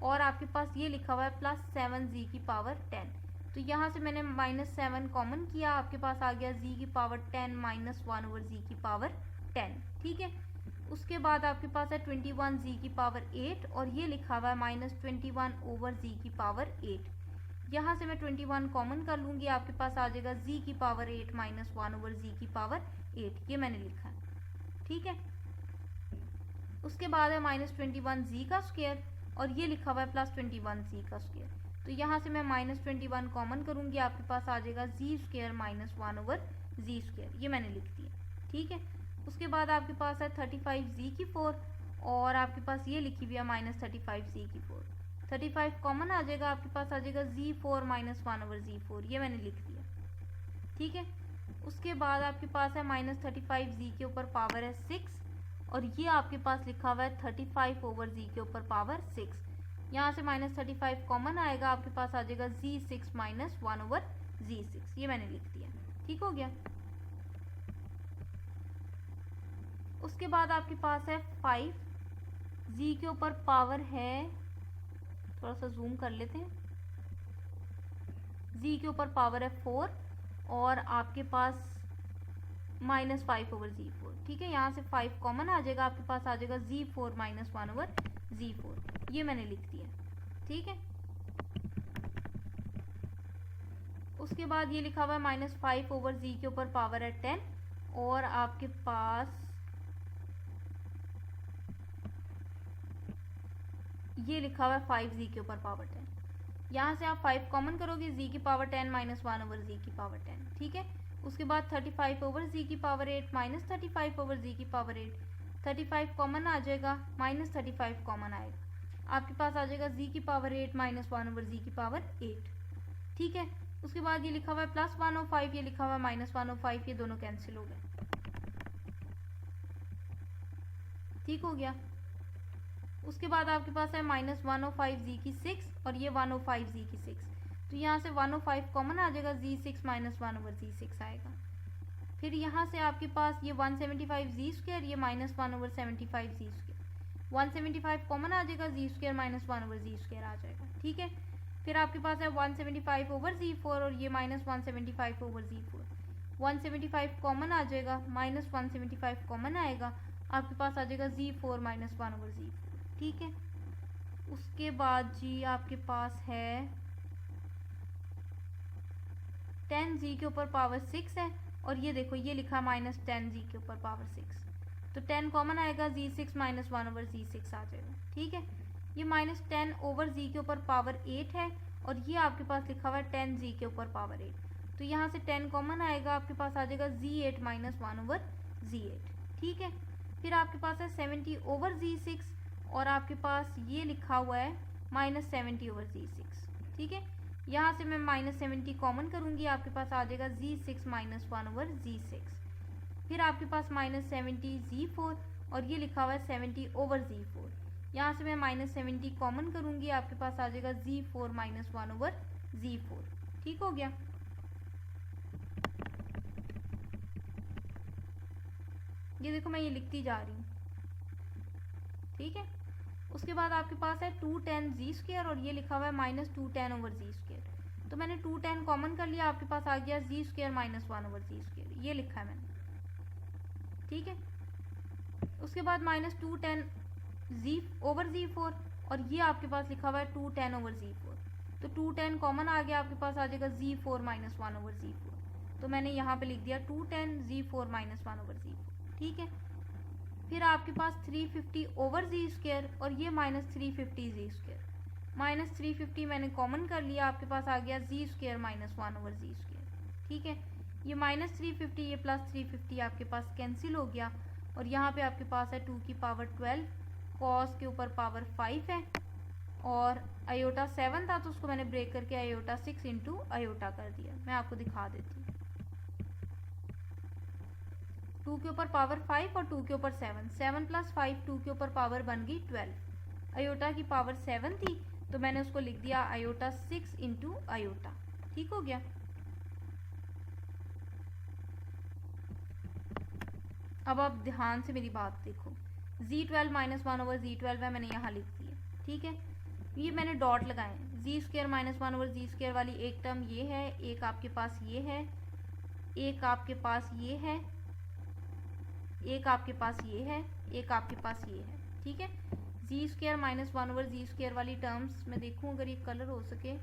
और आपके पास ये लिखा हुआ है +7z की पावर 10, तो यहाँ से मैंने -7 कॉमन किया, आपके पास आ गया z की पावर 10 -1/z की पावर 10। ठीक है, उसके बाद आपके पास है 21z की पावर 8 और ये लिखा हुआ है -21/z की पावर 8। यहाँ से मैं 21 कॉमन कर लूँगी, आपके पास आ जाएगा z की पावर 8 -1/z की पावर 8, ये मैंने लिखा है। ठीक है, उसके बाद है -21z का स्क्वायर और ये लिखा हुआ है +21z का स्क्वायर, तो यहाँ से मैं -21 कॉमन करूँगी, आपके पास आ जाएगा z² -1/z², ये मैंने लिख दिया। ठीक है, उसके बाद आपके पास है 35z की 4 और आपके पास ये लिखी हुई है -35z की 4, 35 कॉमन आ जाएगा, आपके पास आ जाएगा z4 -1/z4, ये मैंने लिख दिया। ठीक है, उसके बाद आपके पास है -35z के ऊपर पावर है 6 और ये आपके पास लिखा हुआ है 35/z के ऊपर पावर 6, यहाँ से -35 कॉमन आएगा, आपके पास आ जाएगा z6 -1/z6, ये मैंने लिख दिया। ठीक हो गया, उसके बाद आपके पास है 5z के ऊपर पावर है, थोड़ा सा जूम कर लेते हैं, z के ऊपर पावर है 4 और आपके पास -5/z4। ठीक है, यहाँ से 5 कॉमन आ जाएगा, आपके पास आ जाएगा z4 -1/z4, ये मैंने लिख दिया। ठीक है, उसके बाद ये लिखा हुआ है -5/z के ऊपर पावर है 10 और आपके पास ये लिखा हुआ है 5z के ऊपर पावर 10, यहाँ से आप 5 कॉमन करोगे, z की पावर 10 -1/z की पावर 10। ठीक है, उसके बाद 35/z की पावर 8 -35/z की पावर 8, 35 कॉमन आ जाएगा, -35 कॉमन आएगा, आपके पास आ जाएगा z की पावर 8 -1/z की पावर 8। ठीक है, उसके बाद ये लिखा हुआ है +105, ये लिखा हुआ है -105, ये दोनों कैंसिल हो गए। ठीक हो गया, उसके बाद आपके पास है -105z की 6 और ये 105z की 6, तो यहाँ से 105 कॉमन आ जाएगा, z6 -1/z6 आएगा। फिर यहाँ से आपके पास ये 175z², ये -1/75z², 175 कॉमन आ जाएगा, z² -1/z² आ जाएगा। ठीक है, फिर आपके पास है 175/z4 और ये -175/z4, 175 कॉमन आ जाएगा, -175 कॉमन आएगा, आपके पास आ जाएगा Z4 - 1/Z4। ठीक है, उसके बाद जी आपके पास है 10Z के ऊपर पावर 6 है, और ये देखो ये लिखा -10Z के ऊपर पावर 6, तो 10 कॉमन आएगा, Z6 - 1/Z6 आ जाएगा। ठीक है, ये -10/Z के ऊपर पावर 8 है, और ये आपके पास लिखा हुआ है 10Z के ऊपर पावर 8, तो यहाँ से 10 कॉमन आएगा, आपके पास आ जाएगा Z8 - 1/Z8। ठीक है, फिर आपके पास है 70/Z6, और आपके पास ये लिखा हुआ है -70/Z6। ठीक है, यहाँ से मैं -70 कॉमन करूँगी, आपके पास आ जाएगा Z6 - 1/Z6। फिर आपके पास -70Z4, और ये लिखा हुआ है 70/Z4। यहाँ से मैं -70 कॉमन करूँगी, आपके पास आ जाएगा Z4 - 1/Z4। ठीक हो गया। ये देखो मैं ये लिखती जा रही हूँ। ठीक है, उसके बाद आपके पास है 210Z², और ये लिखा हुआ है -210/Z², तो मैंने 210 कॉमन कर लिया, आपके पास आ गया Z² - 1/Z², ये लिखा है मैंने। ठीक है, उसके बाद -210Z/Z4, और ये आपके पास लिखा हुआ है 210/Z4, तो 210 कॉमन आ गया, आपके पास आ जाएगा Z4 - 1/Z4, तो मैंने यहाँ पे लिख दिया 210Z4 - 1/Z4। ठीक है, फिर आपके पास 350/Z², और ये -350Z², -350 मैंने कॉमन कर लिया, आपके पास आ गया Z² - 1/Z²। ठीक है, ये -350 ये +350 आपके पास कैंसिल हो गया, और यहाँ पे आपके पास है 2 की पावर 12, कॉस के ऊपर पावर 5 है, और आयोटा 7 था तो उसको मैंने ब्रेक करके आयोटा 6 इंटू आयोटा कर दिया। मैं आपको दिखा देती हूँ, 2 के ऊपर पावर 5 और 2 के ऊपर 7, 7 + 5 2 के ऊपर पावर बन गई 12। आयोटा की पावर 7 थी, तो मैंने उसको लिख दिया आयोटा 6 इंटू आयोटा। ठीक हो गया। अब आप ध्यान से मेरी बात देखो, Z12 - 1/Z12 है, मैंने यहाँ लिख दिया। ठीक है, ये मैंने डॉट लगाए, Z² - 1/Z² वाली एक टर्म ये है, एक आपके पास ये है, एक आपके पास ये है, एक आपके पास ये है, एक आपके पास ये है। ठीक है, Z² - 1/Z² वाली टर्म्स मैं देखूँ अगर ये कलर हो सके।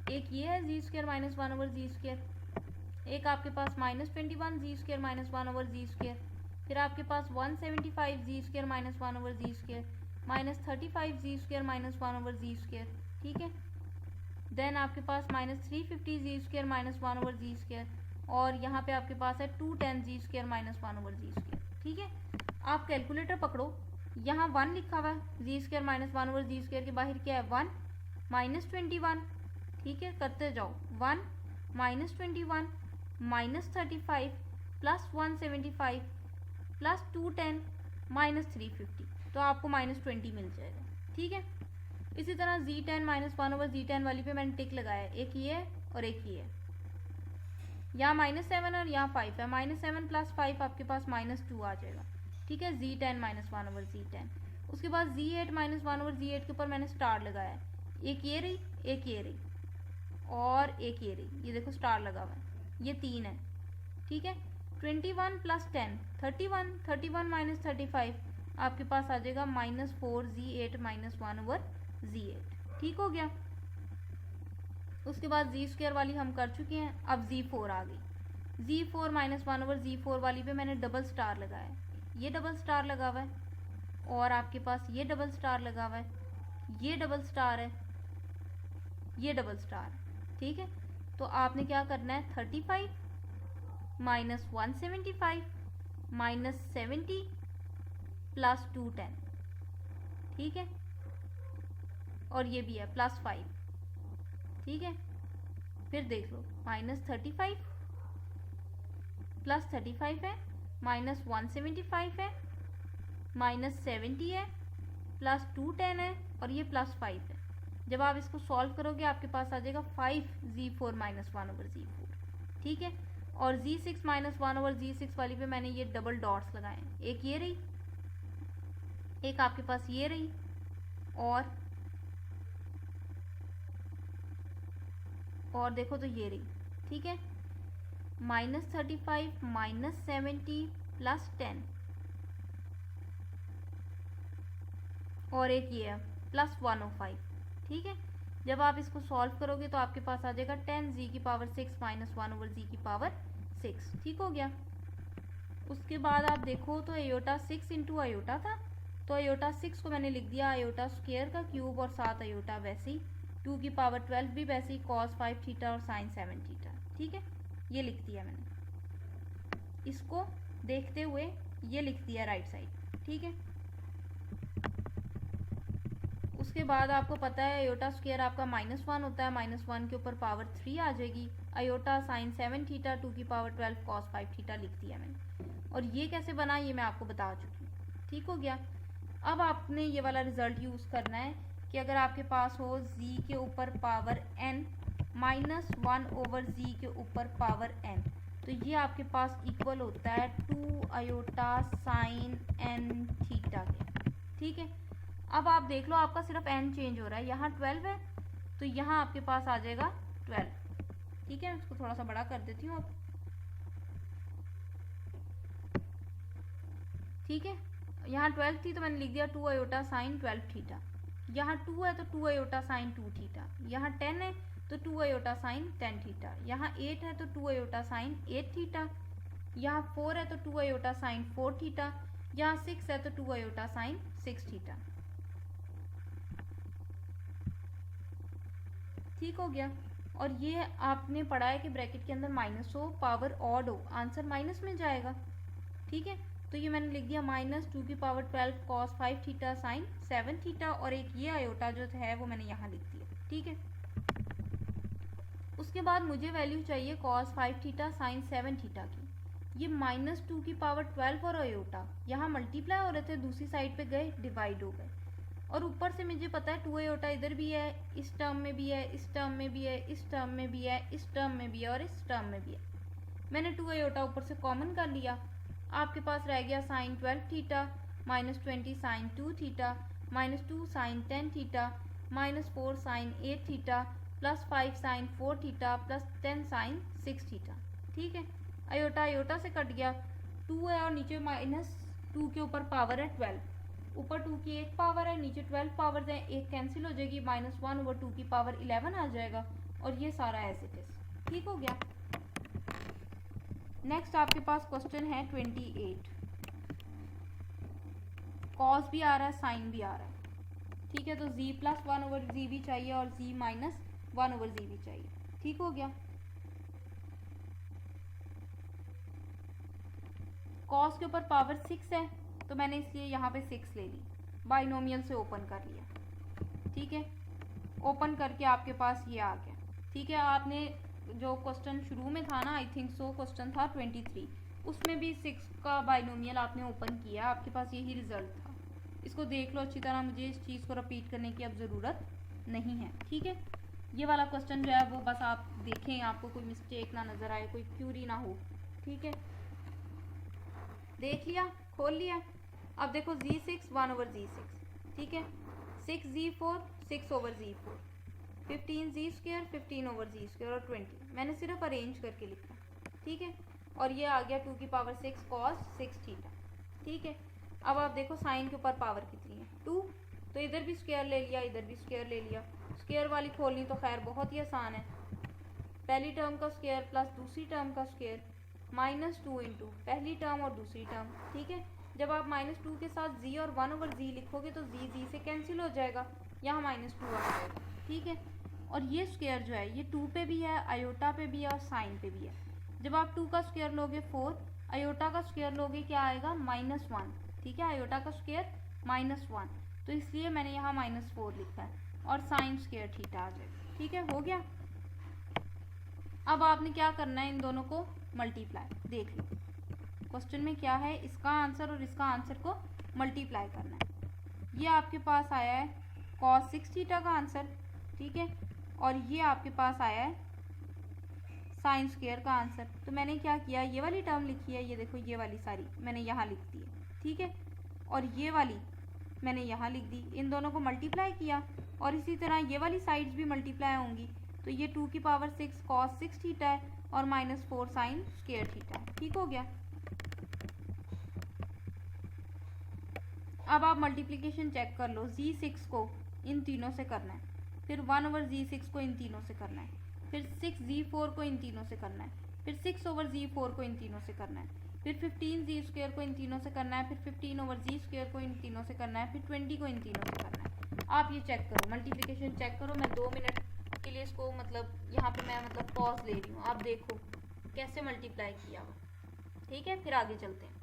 एक ये है Z² - 1/Z², एक आपके पास -21 Z² - 1/Z², फिर आपके पास 175 Z² - 1/Z², -35 Z² - 1/Z²। ठीक है, देन आपके पास -350 Z² - 1/Z², और यहाँ पे आपके पास है 210 Z² - 1/Z²। ठीक है, आप कैलकुलेटर पकड़ो, यहाँ 1 लिखा हुआ है, Z² - 1/Z² के बाहर क्या है 1 -21। ठीक है, करते जाओ, 1 -21 -35 +175 +210 -350, तो आपको -20 मिल जाएगा। ठीक है, इसी तरह Z10 - 1/Z10 वाली पे मैंने टिक लगाया, एक ये है और एक ये है, यहाँ -7 और यहाँ 5 है, -7 + 5 आपके पास -2 आ जाएगा। ठीक है, Z10 - 1/Z10। उसके बाद Z8 - 1/Z8 के ऊपर मैंने स्टार लगाया, एक ये रही, एक ये रही, और एक ये रही, ये देखो स्टार लगा हुआ है, ये 3 है। ठीक है, 21 + 10 31, 31 - 35 आपके पास आ जाएगा -4 Z8 - 1/Z8। ठीक हो गया। उसके बाद Z² वाली हम कर चुके हैं, अब Z4 आ गई, Z4 - 1/Z4 वाली पे मैंने डबल स्टार लगाया, ये डबल स्टार लगा हुआ है, और आपके पास ये डबल स्टार लगा हुआ है, ये डबल स्टार है, ये डबल स्टार है। ठीक है, तो आपने क्या करना है, 35 -175 -70 +210। ठीक है, और ये भी है +5। ठीक है, फिर देख लो, -35 +35 है, -175 है, -70 है, +210 है, और ये +5 है। जब आप इसको सॉल्व करोगे आपके पास आ जाएगा 5 Z4 - 1/Z4। ठीक है। और z6 माइनस 1/z6 वाली पे मैंने ये डबल डॉट्स लगाए, एक ये रही, एक आपके पास ये रही, और देखो तो ये रही, ठीक है। -35 -70 +10 और एक ये है +105, ठीक है। जब आप इसको सॉल्व करोगे तो आपके पास आ जाएगा 10z⁻6 - 1/z⁻6, ठीक हो गया। उसके बाद आप देखो तो आयोटा 6 इंटू आयोटा था, तो आयोटा 6 को मैंने लिख दिया आयोटा स्क्वायर का क्यूब और 7 आयोटा वैसे ही, 2⁻12 भी वैसे ही, cos 5 थीटा और sin 7 थीटा, ठीक है। ये लिख दिया मैंने, इसको देखते हुए ये लिख दिया राइट साइड, ठीक है। उसके बाद आपको पता है आयोटा स्क्वायर आपका -1 होता है, -1 के ऊपर पावर 3 आ जाएगी, iota sin 7 theta 2⁻12 cos 5 theta लिख दिया मैंने। और ये कैसे बना ये मैं आपको बता चुकी हूँ, ठीक हो गया। अब आपने ये वाला रिजल्ट यूज़ करना है कि अगर आपके पास हो z के ऊपर पावर n -1/z के ऊपर पावर n, तो ये आपके पास इक्वल होता है 2 आयोटा sin n थीटा के, ठीक है। अब आप देख लो आपका सिर्फ n चेंज हो रहा है, यहाँ 12 है तो यहाँ आपके पास आ जाएगा 12, ठीक है। इसको थोड़ा सा बड़ा कर देती हूँ अब, ठीक है। यहाँ 12 थी तो मैंने लिख दिया 2 आयोटा साइन 12 थीटा, यहाँ 2 है तो 2 आयोटा साइन 2 थीटा, यहाँ 10 है तो 2 आयोटा साइन 10 थीटा, यहाँ 8 है तो 2 आयोटा साइन 8 थीटा, यहाँ 4 है तो 2 आयोटा साइन 4 थीटा, यहाँ 6 है तो 2 आयोटा साइन 6 थीटा, ठीक हो गया। और ये आपने पढ़ा है कि ब्रैकेट के अंदर माइनस हो, पावर ऑड हो, आंसर माइनस में जाएगा, ठीक है। तो ये मैंने लिख दिया -2⁻12 cos 5 थीटा साइन 7 थीटा, और एक ये आयोटा जो है वो मैंने यहाँ लिख दिया, ठीक है। उसके बाद मुझे वैल्यू चाहिए cos 5 थीटा साइन 7 थीटा की। ये -2⁻12 और आयोटा यहाँ मल्टीप्लाई हो रहे थे, दूसरी साइड पे गए डिवाइड हो गए, और ऊपर से मुझे पता है 2 आयोटा इधर भी है, इस टर्म में भी है, इस टर्म में भी है, इस टर्म में भी है, इस टर्म में भी है और इस टर्म में भी है। मैंने 2 आयोटा ऊपर से कॉमन कर लिया, आपके पास रह गया sine 12 theta -20 sine 2 theta -2 sine 10 theta -4 sine 8 theta +5 sine 4 theta +10 sine 6 theta, ठीक है। आयोटा आयोटा से कट गया, 2 है और नीचे -2 के ऊपर पावर है 12, ऊपर 2 की एक पावर है, नीचे 12 पावर्स हैं, एक कैंसिल हो जाएगी, -1/2 की पावर 11 आ जाएगा, और ये सारा एज इट इज, ठीक हो गया। नेक्स्ट आपके पास क्वेश्चन है 28, कॉस भी आ रहा है साइन भी आ रहा है, ठीक है। तो z + 1/z भी चाहिए और z - 1/z भी चाहिए, ठीक हो गया। कॉस के ऊपर पावर 6 है तो मैंने इसलिए यहाँ पे 6 ले ली, बाइनोमियल से ओपन कर लिया, ठीक है। ओपन करके आपके पास ये आ गया, ठीक है। आपने जो क्वेश्चन शुरू में था ना, आई थिंक सो क्वेश्चन था 23, उसमें भी 6 का बाइनोमियल आपने ओपन किया, आपके पास यही रिजल्ट था। इसको देख लो अच्छी तरह, मुझे इस चीज़ को रिपीट करने की अब ज़रूरत नहीं है, ठीक है। ये वाला क्वेश्चन जो है वो बस आप देखें, आपको कोई मिस्टेक ना नज़र आए, कोई क्यूरी ना हो, ठीक है। देख लिया, खोल लिया। अब देखो z6 1/z6, ठीक है। 6z4 6/z4, 15z² 15/z² और 20 मैंने सिर्फ अरेंज करके लिखा, ठीक है। और ये आ गया 2⁻6 cos 6 थीटा, ठीक है। अब आप देखो साइन के ऊपर पावर कितनी है 2, तो इधर भी स्क्वायर ले लिया, इधर भी स्क्वायर ले लिया। स्क्वायर वाली खोलनी तो खैर बहुत ही आसान है, पहली टर्म का स्क्वायर प्लस दूसरी टर्म का स्क्वायर -2 इंटू पहली टर्म और दूसरी टर्म, ठीक है। जब आप -2 के साथ z और 1/z लिखोगे तो z से कैंसिल हो जाएगा, यहाँ -2 आ जाएगा, ठीक है। और ये स्क्वायर जो है ये 2 पे भी है, आयोटा पे भी है और साइन पे भी है। जब आप 2 का स्क्वायर लोगे 4, आयोटा का स्क्वायर लोगे क्या आएगा -1, ठीक है। आयोटा का स्क्वायर -1, तो इसलिए मैंने यहाँ -4 लिखा है, और साइन स्क्वायर थीटा आ जाएगा, ठीक है। हो गया। अब आपने क्या करना है, इन दोनों को मल्टीप्लाई, देख लो क्वेश्चन में क्या है, इसका आंसर और इसका आंसर को मल्टीप्लाई करना है। ये आपके पास आया है cos 6 थीटा का आंसर, ठीक है। और ये आपके पास आया है साइन स्क्वायर का आंसर। तो मैंने क्या किया, ये वाली टर्म लिखी है, ये देखो ये वाली सारी मैंने यहाँ लिख दी है, ठीक है, और ये वाली मैंने यहाँ लिख दी, इन दोनों को मल्टीप्लाई किया और इसी तरह ये वाली साइड्स भी मल्टीप्लाई होंगी। तो ये 2 की पावर 6 cos 6 थीटा है और -4 साइन स्क्वायर थीटा है। ठीक हो गया। अब आप मल्टीप्लिकेशन चेक कर लो, Z6 को इन तीनों से करना है, फिर 1/Z6 को इन तीनों से करना है, फिर 6Z4 को इन तीनों से करना है, फिर 6/Z4 को इन तीनों से करना है, फिर 15Z² को इन तीनों से करना है, फिर 15/Z² को इन तीनों से करना है, फिर 20 को इन तीनों से करना है। आप ये चेक करो, मल्टीप्लिकेशन चेक करो। मैं 2 मिनट के लिए इसको यहाँ पे मैं पॉज ले रही हूँ, आप देखो कैसे मल्टीप्लाई किया हुआ। ठीक है, फिर आगे चलते हैं।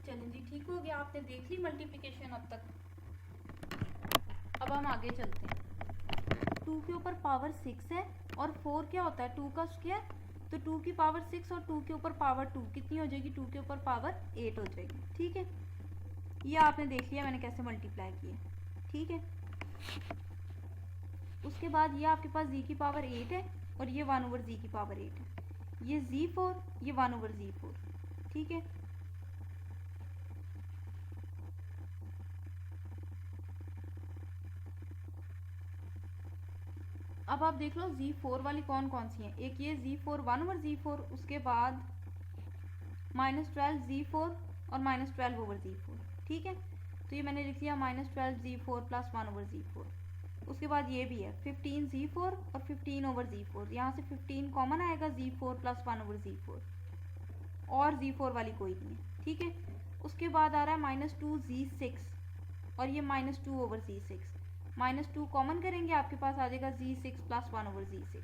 चलें जी, ठीक हो गया, आपने देख ली मल्टीप्लिकेशन अब तक। अब हम आगे चलते हैं। 2 के ऊपर पावर 6 है और 4 क्या होता है, 2 का स्क्वायर। तो 2 की पावर 6 और 2 के ऊपर पावर 2 कितनी हो जाएगी, 2 के ऊपर पावर 8 हो जाएगी। ठीक है, ये आपने देख लिया मैंने कैसे मल्टीप्लाई किया। ठीक है, उसके बाद ये आपके पास z की पावर 8 है और ये 1/z की पावर 8 है, ये z4, ये 1/z4। ठीक है, अब आप देख लो Z4 वाली कौन कौन सी हैं। एक ये Z4 1/Z4, उसके बाद -12Z4 और -12/Z4। ठीक है, तो ये मैंने लिख दिया -12Z4 + 1/Z4। उसके बाद ये भी है 15Z4 और 15/Z4। यहाँ से 15 कॉमन आएगा, Z4 + 1/Z4, और Z4 वाली कोई नहीं है। ठीक है, उसके बाद आ रहा है -2Z6 और ये -2/z6। -2 कॉमन करेंगे, आपके पास आ जाएगा z6 + 1/z6।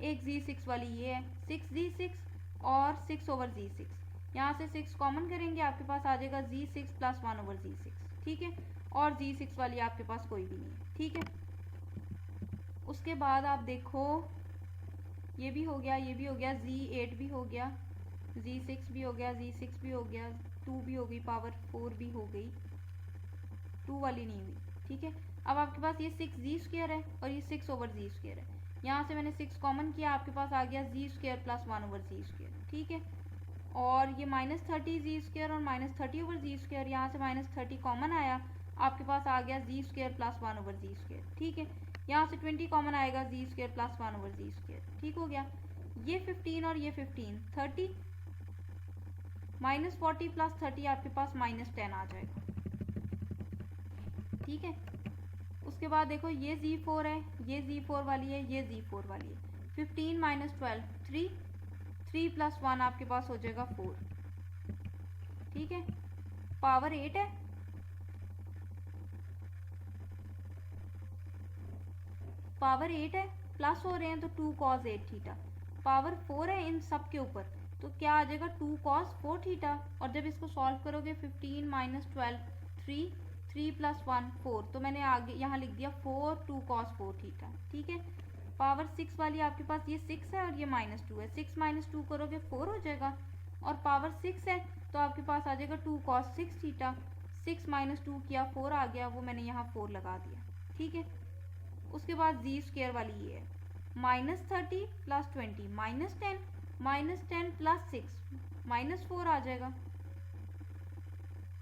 एक z6 वाली ये है 6z6 और 6/z6। यहाँ से 6 कॉमन करेंगे, आपके पास आ जाएगा z6 + 1/z6, ठीक है। और z6 वाली आपके पास कोई भी नहीं है, ठीक है। उसके बाद आप देखो ये भी हो गया, ये भी हो गया, z8 भी हो गया, z6 भी हो गया, z6 भी हो गया, 2 भी हो गई, पावर 4 भी हो गई, 2 वाली नहीं हुई, ठीक है। अब आपके पास ये 6z² है और ये 6/z² है। यहाँ से मैंने 6 कॉमन किया, आपके पास आ गया z² + 1/z², ठीक है। और ये -30z² और -30/z², यहाँ से -30 कॉमन आया, आपके पास आ गया z² + 1/z², ठीक है। यहाँ से 20 कॉमन आएगा, z² + 1/z², ठीक हो गया। ये 15 और ये 15, 30 -40 + 30 आपके पास -10 आ जाएगा, ठीक है। उसके बाद देखो ये z4 है, ये z4 वाली है, ये z4 वाली है। 15 - 12 3, 3 + 1 आपके पास हो जाएगा 4, ठीक है। पावर 8 है, पावर 8 है, प्लस हो रहे हैं तो 2 cos 8 थीटा। पावर 4 है इन सब के ऊपर, तो क्या आ जाएगा 2 cos 4 थीटा। और जब इसको सॉल्व करोगे 15 - 12 3, 3 + 1 4, तो मैंने आगे यहाँ लिख दिया 4 2 cos 4 थीटा, ठीक है। पावर 6 वाली आपके पास ये 6 है और ये -2 है, 6 - 2 करोगे 4 हो जाएगा। और पावर 6 है तो आपके पास आ जाएगा 2 cos 6 थीटा। 6 - 2 किया 4 आ गया, वो मैंने यहाँ 4 लगा दिया, ठीक है। उसके बाद z² वाली ये है -30 + 20 -10, -10 + 6 -4 आ जाएगा,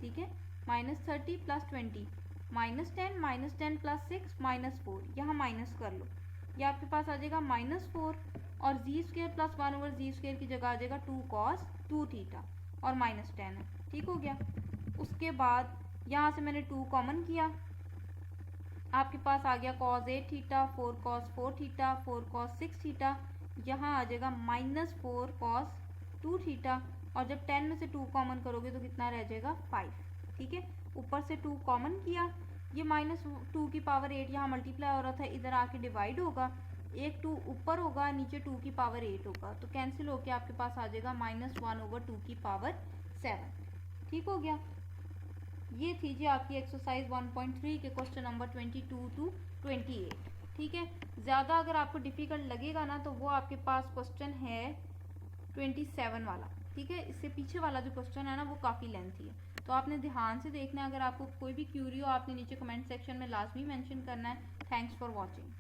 ठीक है। -30 + 20 -10, -10 + 6 -4, यहाँ माइनस कर लो, ये आपके पास आ जाएगा -4 और z² + 1/z² की जगह आ जाएगा 2 cos 2 थीटा और -10 है, ठीक हो गया। उसके बाद यहाँ से मैंने 2 कॉमन किया, आपके पास आ गया cos 8 theta, 4 cos 4 theta, 4 cos 6 theta, यहाँ आ जाएगा -4 cos 2 थीटा। और जब 10 में से 2 कॉमन करोगे तो कितना रह जाएगा 5, ठीक है। ऊपर से 2 कॉमन किया, ये -2 की पावर 8 यहाँ मल्टीप्लाई हो रहा था, इधर आके डिवाइड होगा, एक 2 ऊपर होगा, नीचे 2 की पावर 8 होगा, तो कैंसिल होके आपके पास आ जाएगा -1/2 की पावर 7, ठीक हो गया। ये थी जी आपकी एक्सरसाइज 1.3 के क्वेश्चन नंबर 22 to 28, ठीक है। ज़्यादा अगर आपको डिफ़िकल्ट लगेगा ना तो वो आपके पास क्वेश्चन है 27 वाला, ठीक है। इससे पीछे वाला जो क्वेश्चन है ना वो काफ़ी लेंथी है, तो आपने ध्यान से देखना है। अगर आपको कोई भी क्यूरी हो आपने नीचे कमेंट सेक्शन में लाजमी मेंशन करना है। Thanks for watching.